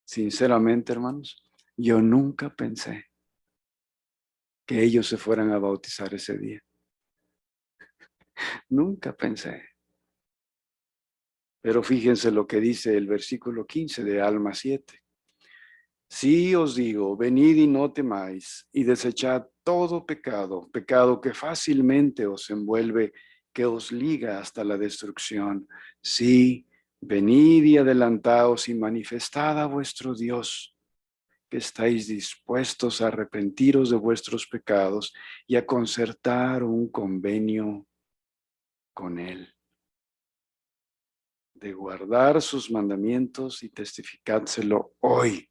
Sinceramente, hermanos, yo nunca pensé que ellos se fueran a bautizar ese día. Nunca pensé. Pero fíjense lo que dice el versículo 15 de Alma 7. Sí os digo, venid y no temáis, y desechad todo pecado, pecado que fácilmente os envuelve, que os liga hasta la destrucción. Sí, venid y adelantaos y manifestad a vuestro Dios, que estáis dispuestos a arrepentiros de vuestros pecados y a concertar un convenio con Él, de guardar sus mandamientos y testificádselo hoy,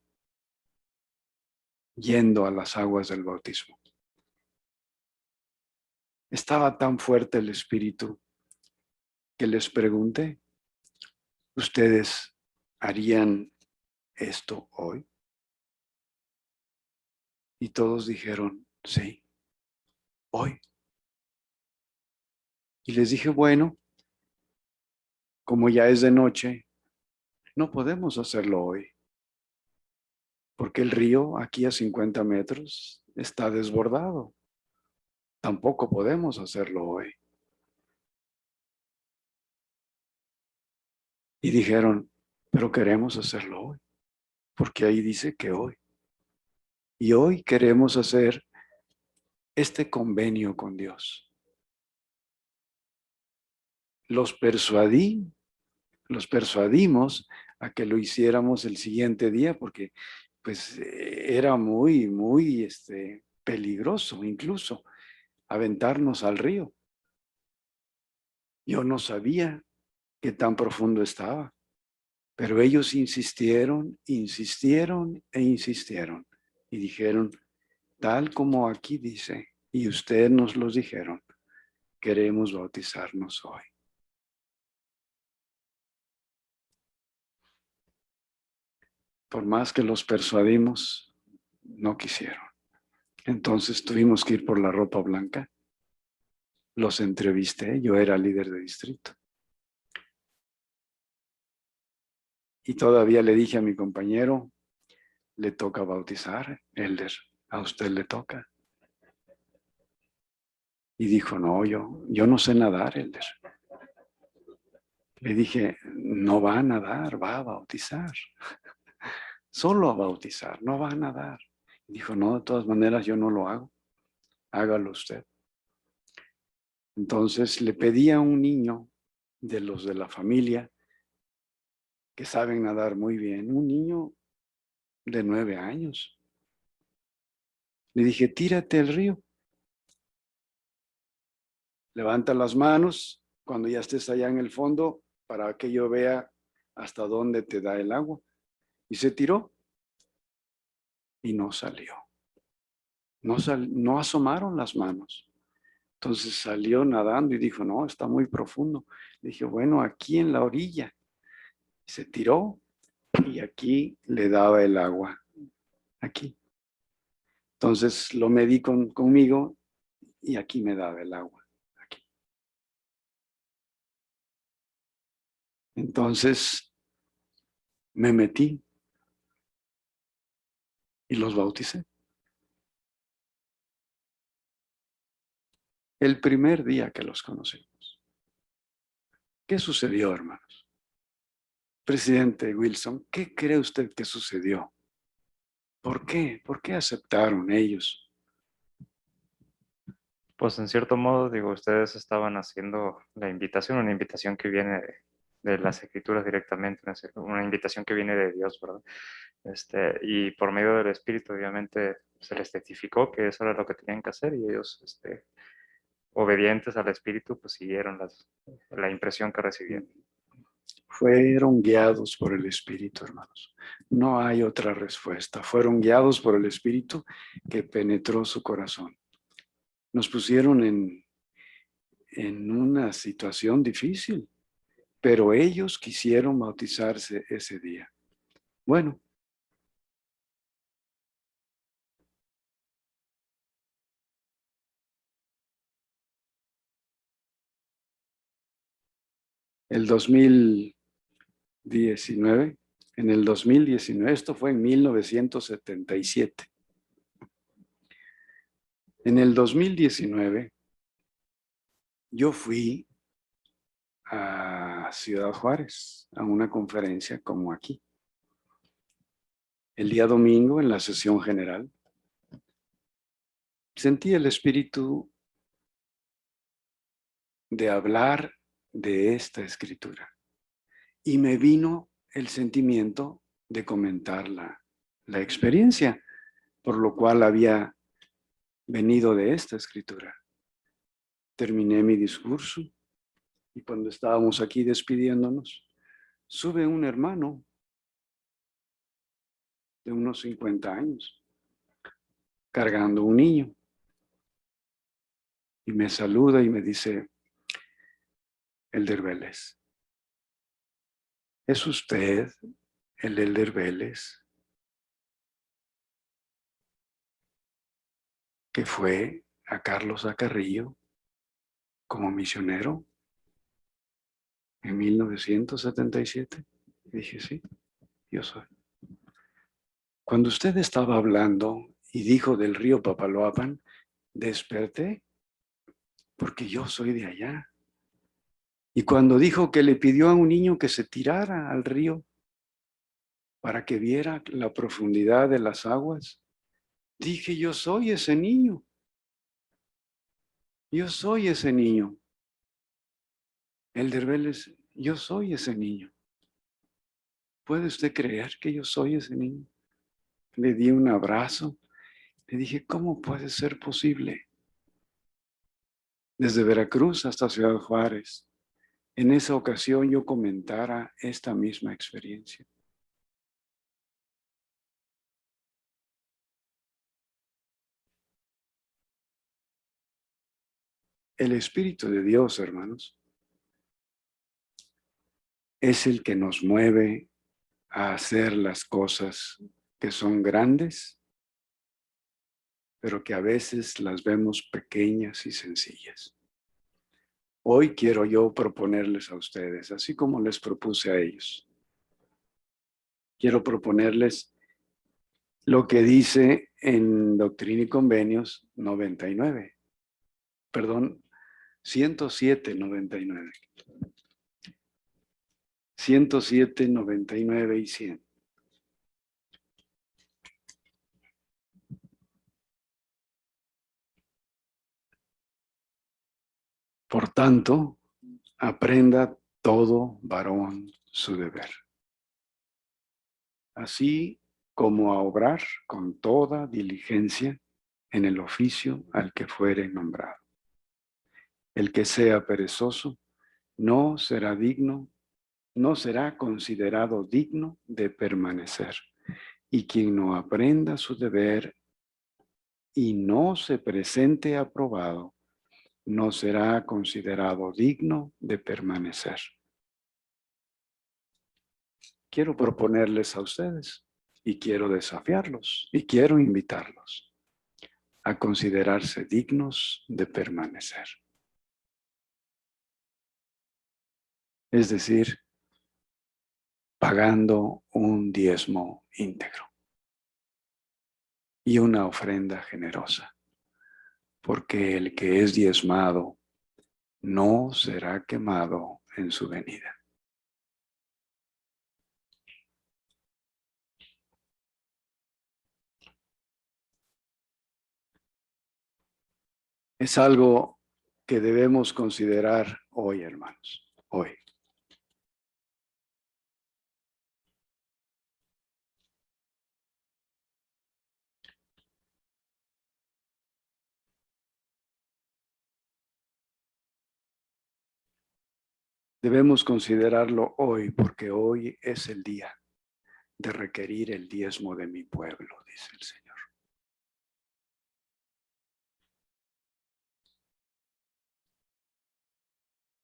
yendo a las aguas del bautismo. Estaba tan fuerte el espíritu que les pregunté, ¿ustedes harían esto hoy? Y todos dijeron, sí, hoy. Y les dije, bueno, como ya es de noche, no podemos hacerlo hoy, porque el río aquí a 50 metros está desbordado. Tampoco podemos hacerlo hoy. Y dijeron, pero queremos hacerlo hoy, porque ahí dice que hoy. Y hoy queremos hacer este convenio con Dios. Los persuadimos a que lo hiciéramos el siguiente día, porque pues era muy peligroso incluso aventarnos al río. Yo no sabía qué tan profundo estaba, pero ellos insistieron y dijeron, tal como aquí dice, y ustedes nos los dijeron, queremos bautizarnos hoy. Por más que los persuadimos, no quisieron. Entonces tuvimos que ir por la ropa blanca. Los entrevisté, yo era líder de distrito. Y todavía le dije a mi compañero, le toca bautizar, Elder, a usted le toca. Y dijo, no, yo no sé nadar, Elder. Le dije, no va a nadar, va a bautizar. Solo a bautizar, no va a nadar. Dijo, no, de todas maneras yo no lo hago. Hágalo usted. Entonces le pedí a un niño de los de la familia que saben nadar muy bien, un niño de 9 años. Le dije, tírate al río. Levanta las manos cuando ya estés allá en el fondo para que yo vea hasta dónde te da el agua. Y se tiró y no salió. No asomaron las manos. Entonces salió nadando y dijo, no, está muy profundo. Le dije, bueno, aquí en la orilla. Se tiró y aquí le daba el agua. Aquí. Entonces lo medí conmigo y aquí me daba el agua. Aquí. Entonces me metí y los bauticé. El primer día que los conocimos. ¿Qué sucedió, hermanos? Presidente Wilson, ¿qué cree usted que sucedió? ¿Por qué? ¿Por qué aceptaron ellos? Pues en cierto modo, digo, ustedes estaban haciendo la invitación, una invitación que viene de las escrituras directamente, una invitación que viene de Dios, ¿verdad? Y por medio del Espíritu, obviamente, se les testificó que eso era lo que tenían que hacer y ellos, obedientes al Espíritu, pues siguieron la impresión que recibieron. Fueron guiados por el Espíritu, hermanos. No hay otra respuesta. Fueron guiados por el Espíritu que penetró su corazón. Nos pusieron en una situación difícil, pero ellos quisieron bautizarse ese día. Bueno. En el 2019, esto fue en 1977. En el 2019, yo fui a Ciudad Juárez, a una conferencia como aquí. El día domingo, en la sesión general, sentí el espíritu de hablar de esta escritura. Y me vino el sentimiento de comentar la experiencia, por lo cual había venido de esta escritura. Terminé mi discurso y cuando estábamos aquí despidiéndonos, sube un hermano de unos 50 años, cargando un niño. Y me saluda y me dice, Elder Vélez, ¿es usted el Elder Vélez que fue a Carlos Acarrillo como misionero en 1977? Y dije, sí, yo soy. Cuando usted estaba hablando y dijo del río Papaloapan, desperté porque yo soy de allá. Y cuando dijo que le pidió a un niño que se tirara al río para que viera la profundidad de las aguas, dije, yo soy ese niño. Yo soy ese niño. Elder Vélez, yo soy ese niño. ¿Puede usted creer que yo soy ese niño? Le di un abrazo. Le dije, ¿cómo puede ser posible? Desde Veracruz hasta Ciudad Juárez, en esa ocasión yo comentara esta misma experiencia. El Espíritu de Dios, hermanos, es el que nos mueve a hacer las cosas que son grandes, pero que a veces las vemos pequeñas y sencillas. Hoy quiero yo proponerles a ustedes, así como les propuse a ellos. Quiero proponerles lo que dice en Doctrina y Convenios 99. Perdón, 107, 99. 107, 99 y 100. Por tanto, aprenda todo varón su deber, así como a obrar con toda diligencia en el oficio al que fuere nombrado. El que sea perezoso no será considerado digno de permanecer. Y quien no aprenda su deber y no se presente aprobado, no será considerado digno de permanecer. Quiero proponerles a ustedes y quiero desafiarlos y quiero invitarlos a considerarse dignos de permanecer. Es decir, pagando un diezmo íntegro y una ofrenda generosa, porque el que es diezmado no será quemado en su venida. Es algo que debemos considerar hoy, hermanos, hoy. Debemos considerarlo hoy porque hoy es el día de requerir el diezmo de mi pueblo, dice el Señor.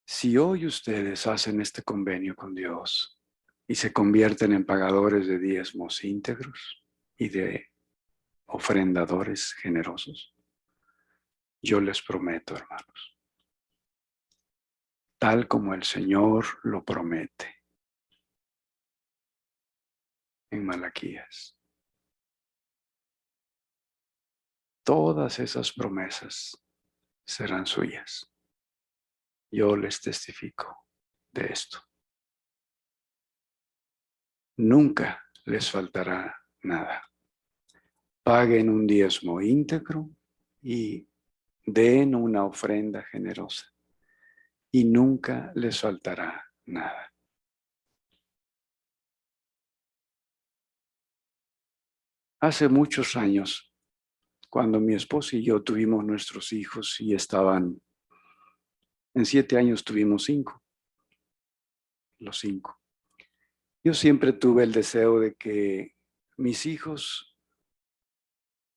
Si hoy ustedes hacen este convenio con Dios y se convierten en pagadores de diezmos íntegros y de ofrendadores generosos, yo les prometo, hermanos, tal como el Señor lo promete en Malaquías, todas esas promesas serán suyas. Yo les testifico de esto. Nunca les faltará nada. Paguen un diezmo íntegro y den una ofrenda generosa y nunca les faltará nada. Hace muchos años, cuando mi esposa y yo tuvimos nuestros hijos y estaban, en 7 años tuvimos 5, los 5. Yo siempre tuve el deseo de que mis hijos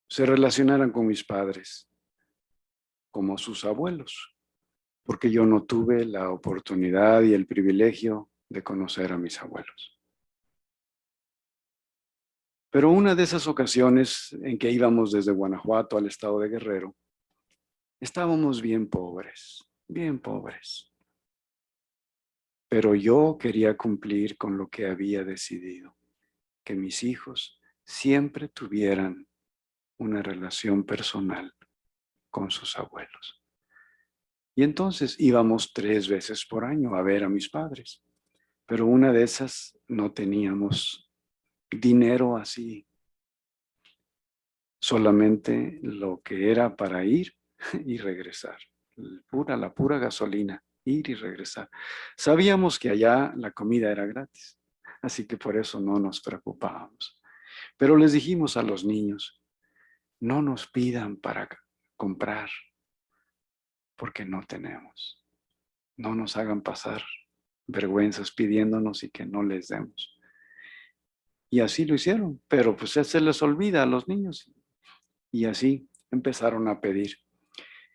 se relacionaran con mis padres como sus abuelos, porque yo no tuve la oportunidad y el privilegio de conocer a mis abuelos. Pero una de esas ocasiones en que íbamos desde Guanajuato al estado de Guerrero, estábamos bien pobres, bien pobres. Pero yo quería cumplir con lo que había decidido, que mis hijos siempre tuvieran una relación personal con sus abuelos. Y entonces íbamos 3 veces por año a ver a mis padres, pero una de esas no teníamos dinero así, solamente lo que era para ir y regresar, la pura gasolina, ir y regresar. Sabíamos que allá la comida era gratis, así que por eso no nos preocupábamos. Pero les dijimos a los niños, no nos pidan para comprar, porque no tenemos. No nos hagan pasar vergüenzas pidiéndonos y que no les demos. Y así lo hicieron, pero pues se les olvida a los niños. Y así empezaron a pedir.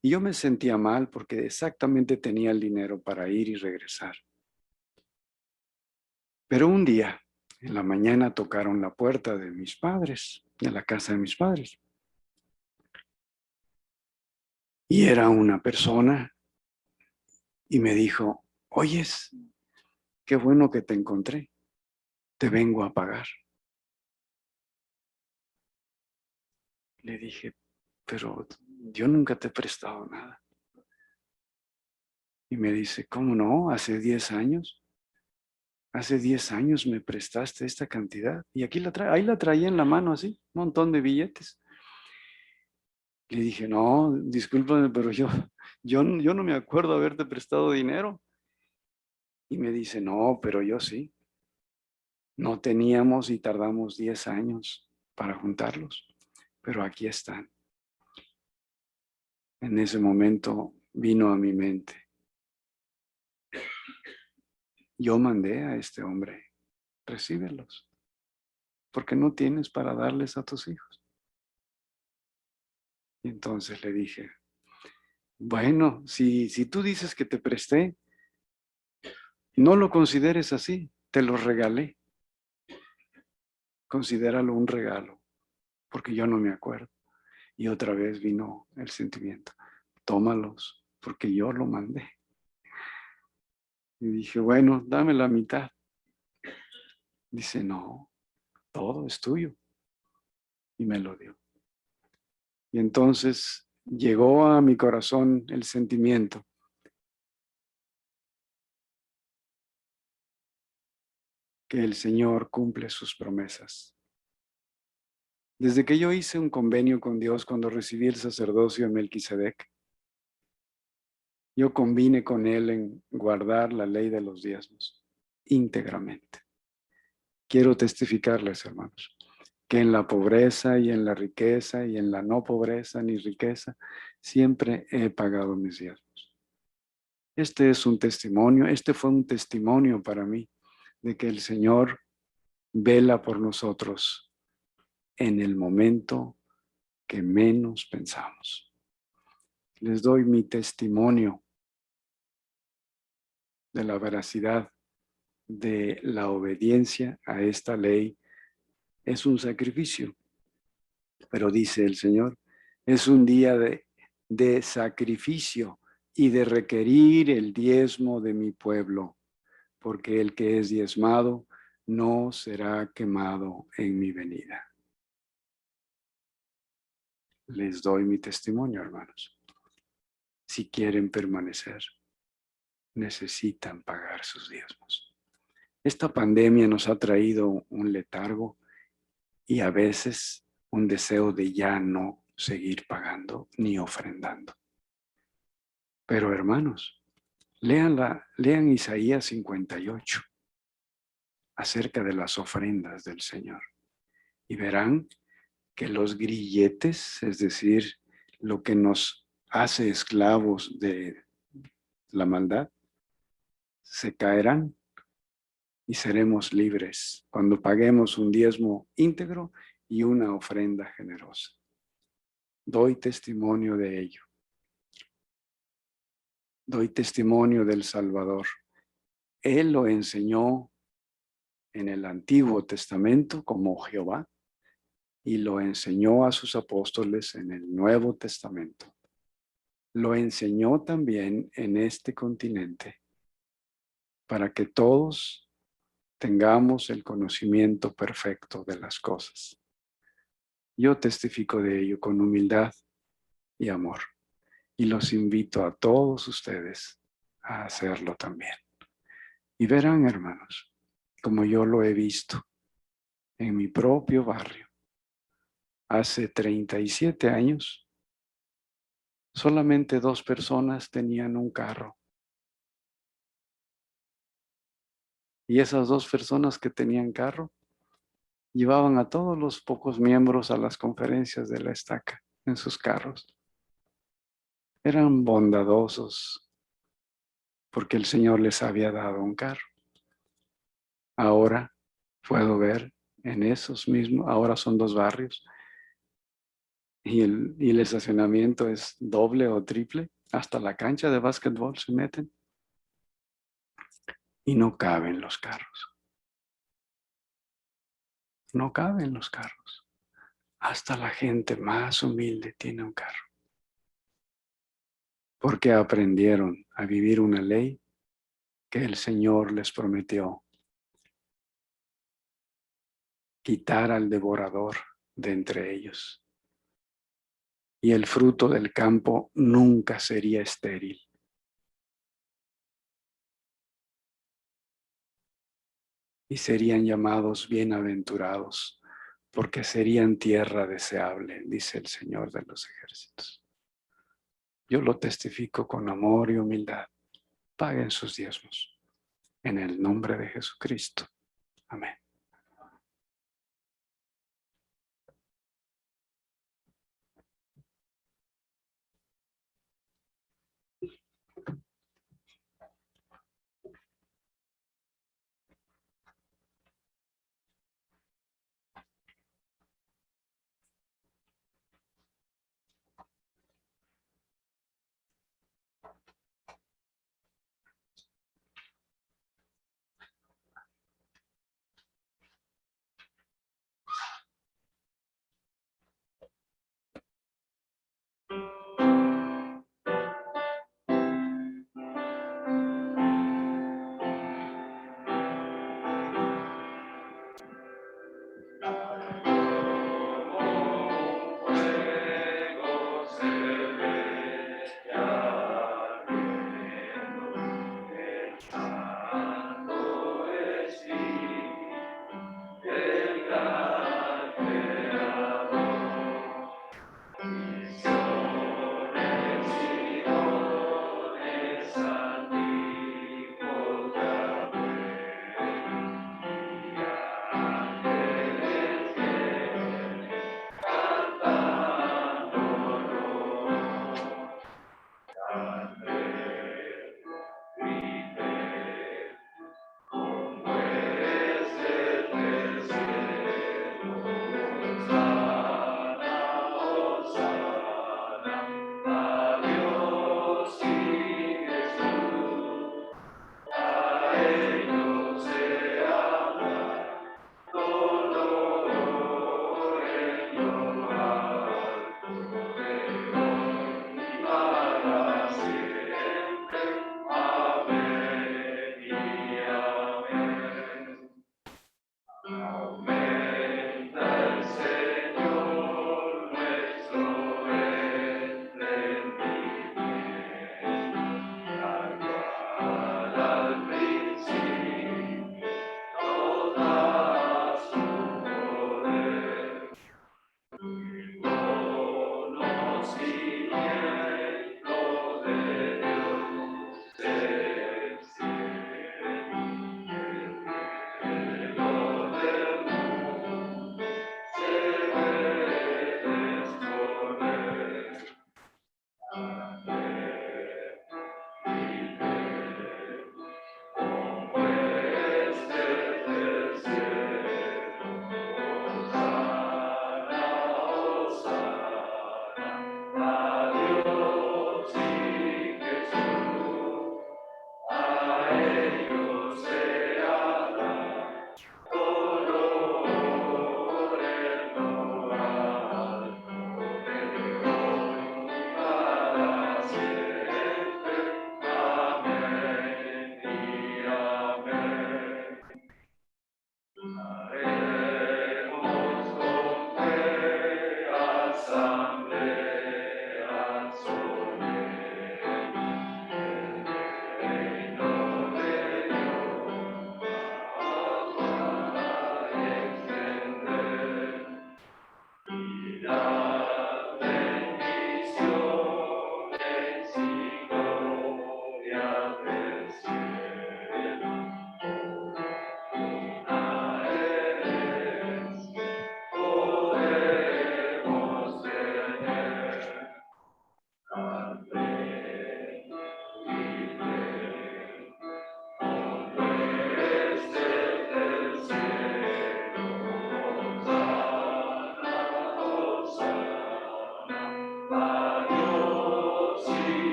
Y yo me sentía mal porque exactamente tenía el dinero para ir y regresar. Pero un día, en la mañana, tocaron la puerta de mis padres, de la casa de mis padres. Y era una persona y me dijo, oyes, qué bueno que te encontré, te vengo a pagar. Le dije, pero yo nunca te he prestado nada. Y me dice, ¿cómo no? Hace 10 años. Hace 10 años me prestaste esta cantidad. Y aquí ahí la traía en la mano así, un montón de billetes. Le dije, no, discúlpame, pero yo no me acuerdo haberte prestado dinero. Y me dice, no, pero yo sí. No teníamos y tardamos 10 años para juntarlos, pero aquí están. En ese momento vino a mi mente. Yo mandé a este hombre, recíbelos, porque no tienes para darles a tus hijos. Y entonces le dije, Bueno, si tú dices que te presté, no lo consideres así, te lo regalé. Considéralo un regalo, porque yo no me acuerdo. Y otra vez vino el sentimiento. Tómalos, porque yo lo mandé. Y dije, bueno, dame la mitad. Dice, no, todo es tuyo. Y me lo dio. Y entonces llegó a mi corazón el sentimiento. Que el Señor cumple sus promesas. Desde que yo hice un convenio con Dios cuando recibí el sacerdocio de Melquisedec, yo convine con Él en guardar la ley de los diezmos íntegramente. Quiero testificarles, hermanos, que en la pobreza y en la riqueza y en la no pobreza ni riqueza, siempre he pagado mis diezmos. Este es un testimonio, este fue un testimonio para mí de que el Señor vela por nosotros en el momento que menos pensamos. Les doy mi testimonio de la veracidad de la obediencia a esta ley. Es un sacrificio, pero dice el Señor, es un día de sacrificio y de requerir el diezmo de mi pueblo, porque el que es diezmado no será quemado en mi venida. Les doy mi testimonio, hermanos. Si quieren permanecer, necesitan pagar sus diezmos. Esta pandemia nos ha traído un letargo y a veces un deseo de ya no seguir pagando ni ofrendando. Pero hermanos, lean Isaías 58 acerca de las ofrendas del Señor y verán que los grilletes, es decir, lo que nos hace esclavos de la maldad, se caerán y seremos libres cuando paguemos un diezmo íntegro y una ofrenda generosa. Doy testimonio de ello. Doy testimonio del Salvador. Él lo enseñó en el Antiguo Testamento como Jehová y lo enseñó a sus apóstoles en el Nuevo Testamento. Lo enseñó también en este continente para que todos tengamos el conocimiento perfecto de las cosas. Yo testifico de ello con humildad y amor y los invito a todos ustedes a hacerlo también. Y verán, hermanos, como yo lo he visto en mi propio barrio. Hace 37 años, solamente 2 personas tenían un carro. Y esas 2 personas que tenían carro llevaban a todos los pocos miembros a las conferencias de la estaca en sus carros. Eran bondadosos porque el Señor les había dado un carro. Ahora puedo ver en esos mismos, ahora son 2 barrios y el estacionamiento es doble o triple. Hasta la cancha de básquetbol se meten y no caben los carros. No caben los carros. Hasta la gente más humilde tiene un carro. Porque aprendieron a vivir una ley que el Señor les prometió. Quitar al devorador de entre ellos. Y el fruto del campo nunca sería estéril. Y serían llamados bienaventurados, porque serían tierra deseable, dice el Señor de los ejércitos. Yo lo testifico con amor y humildad. Paguen sus diezmos. En el nombre de Jesucristo. Amén.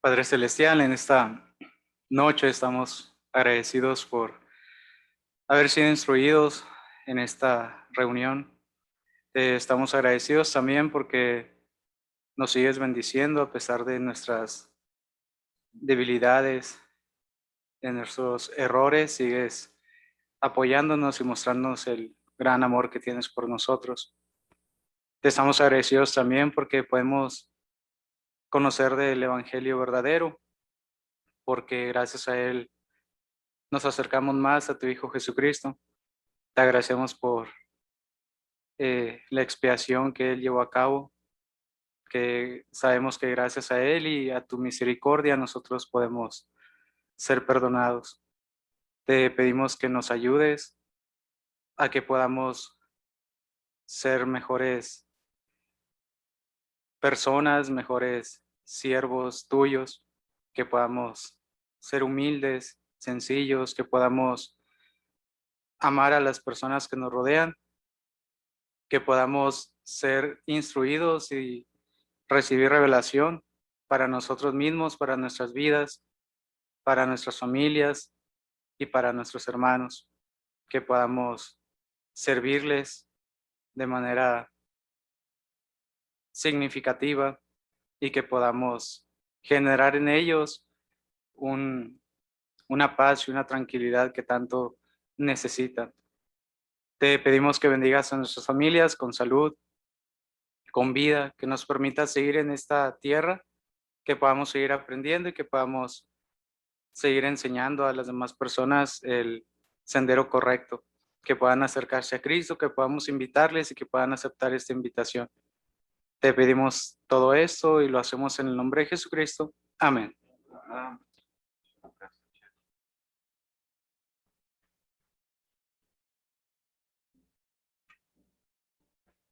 Padre Celestial, en esta noche estamos agradecidos por haber sido instruidos en esta reunión. Estamos agradecidos también porque nos sigues bendiciendo a pesar de nuestras debilidades, de nuestros errores, sigues apoyándonos y mostrándonos el gran amor que tienes por nosotros. Te estamos agradecidos también porque podemos conocer del Evangelio verdadero, porque gracias a él nos acercamos más a tu Hijo Jesucristo. Te agradecemos por la expiación que él llevó a cabo, que sabemos que gracias a él y a tu misericordia nosotros podemos ser perdonados. Te pedimos que nos ayudes a que podamos ser mejores personas, mejores siervos tuyos, que podamos ser humildes, sencillos, que podamos amar a las personas que nos rodean, que podamos ser instruidos y recibir revelación para nosotros mismos, para nuestras vidas, para nuestras familias y para nuestros hermanos, que podamos servirles de manera significativa y que podamos generar en ellos una paz y una tranquilidad que tanto necesitan. Te pedimos que bendigas a nuestras familias con salud, con vida, que nos permitas seguir en esta tierra, que podamos seguir aprendiendo y que podamos seguir enseñando a las demás personas el sendero correcto, que puedan acercarse a Cristo, que podamos invitarles y que puedan aceptar esta invitación. Te pedimos todo esto y lo hacemos en el nombre de Jesucristo. Amén.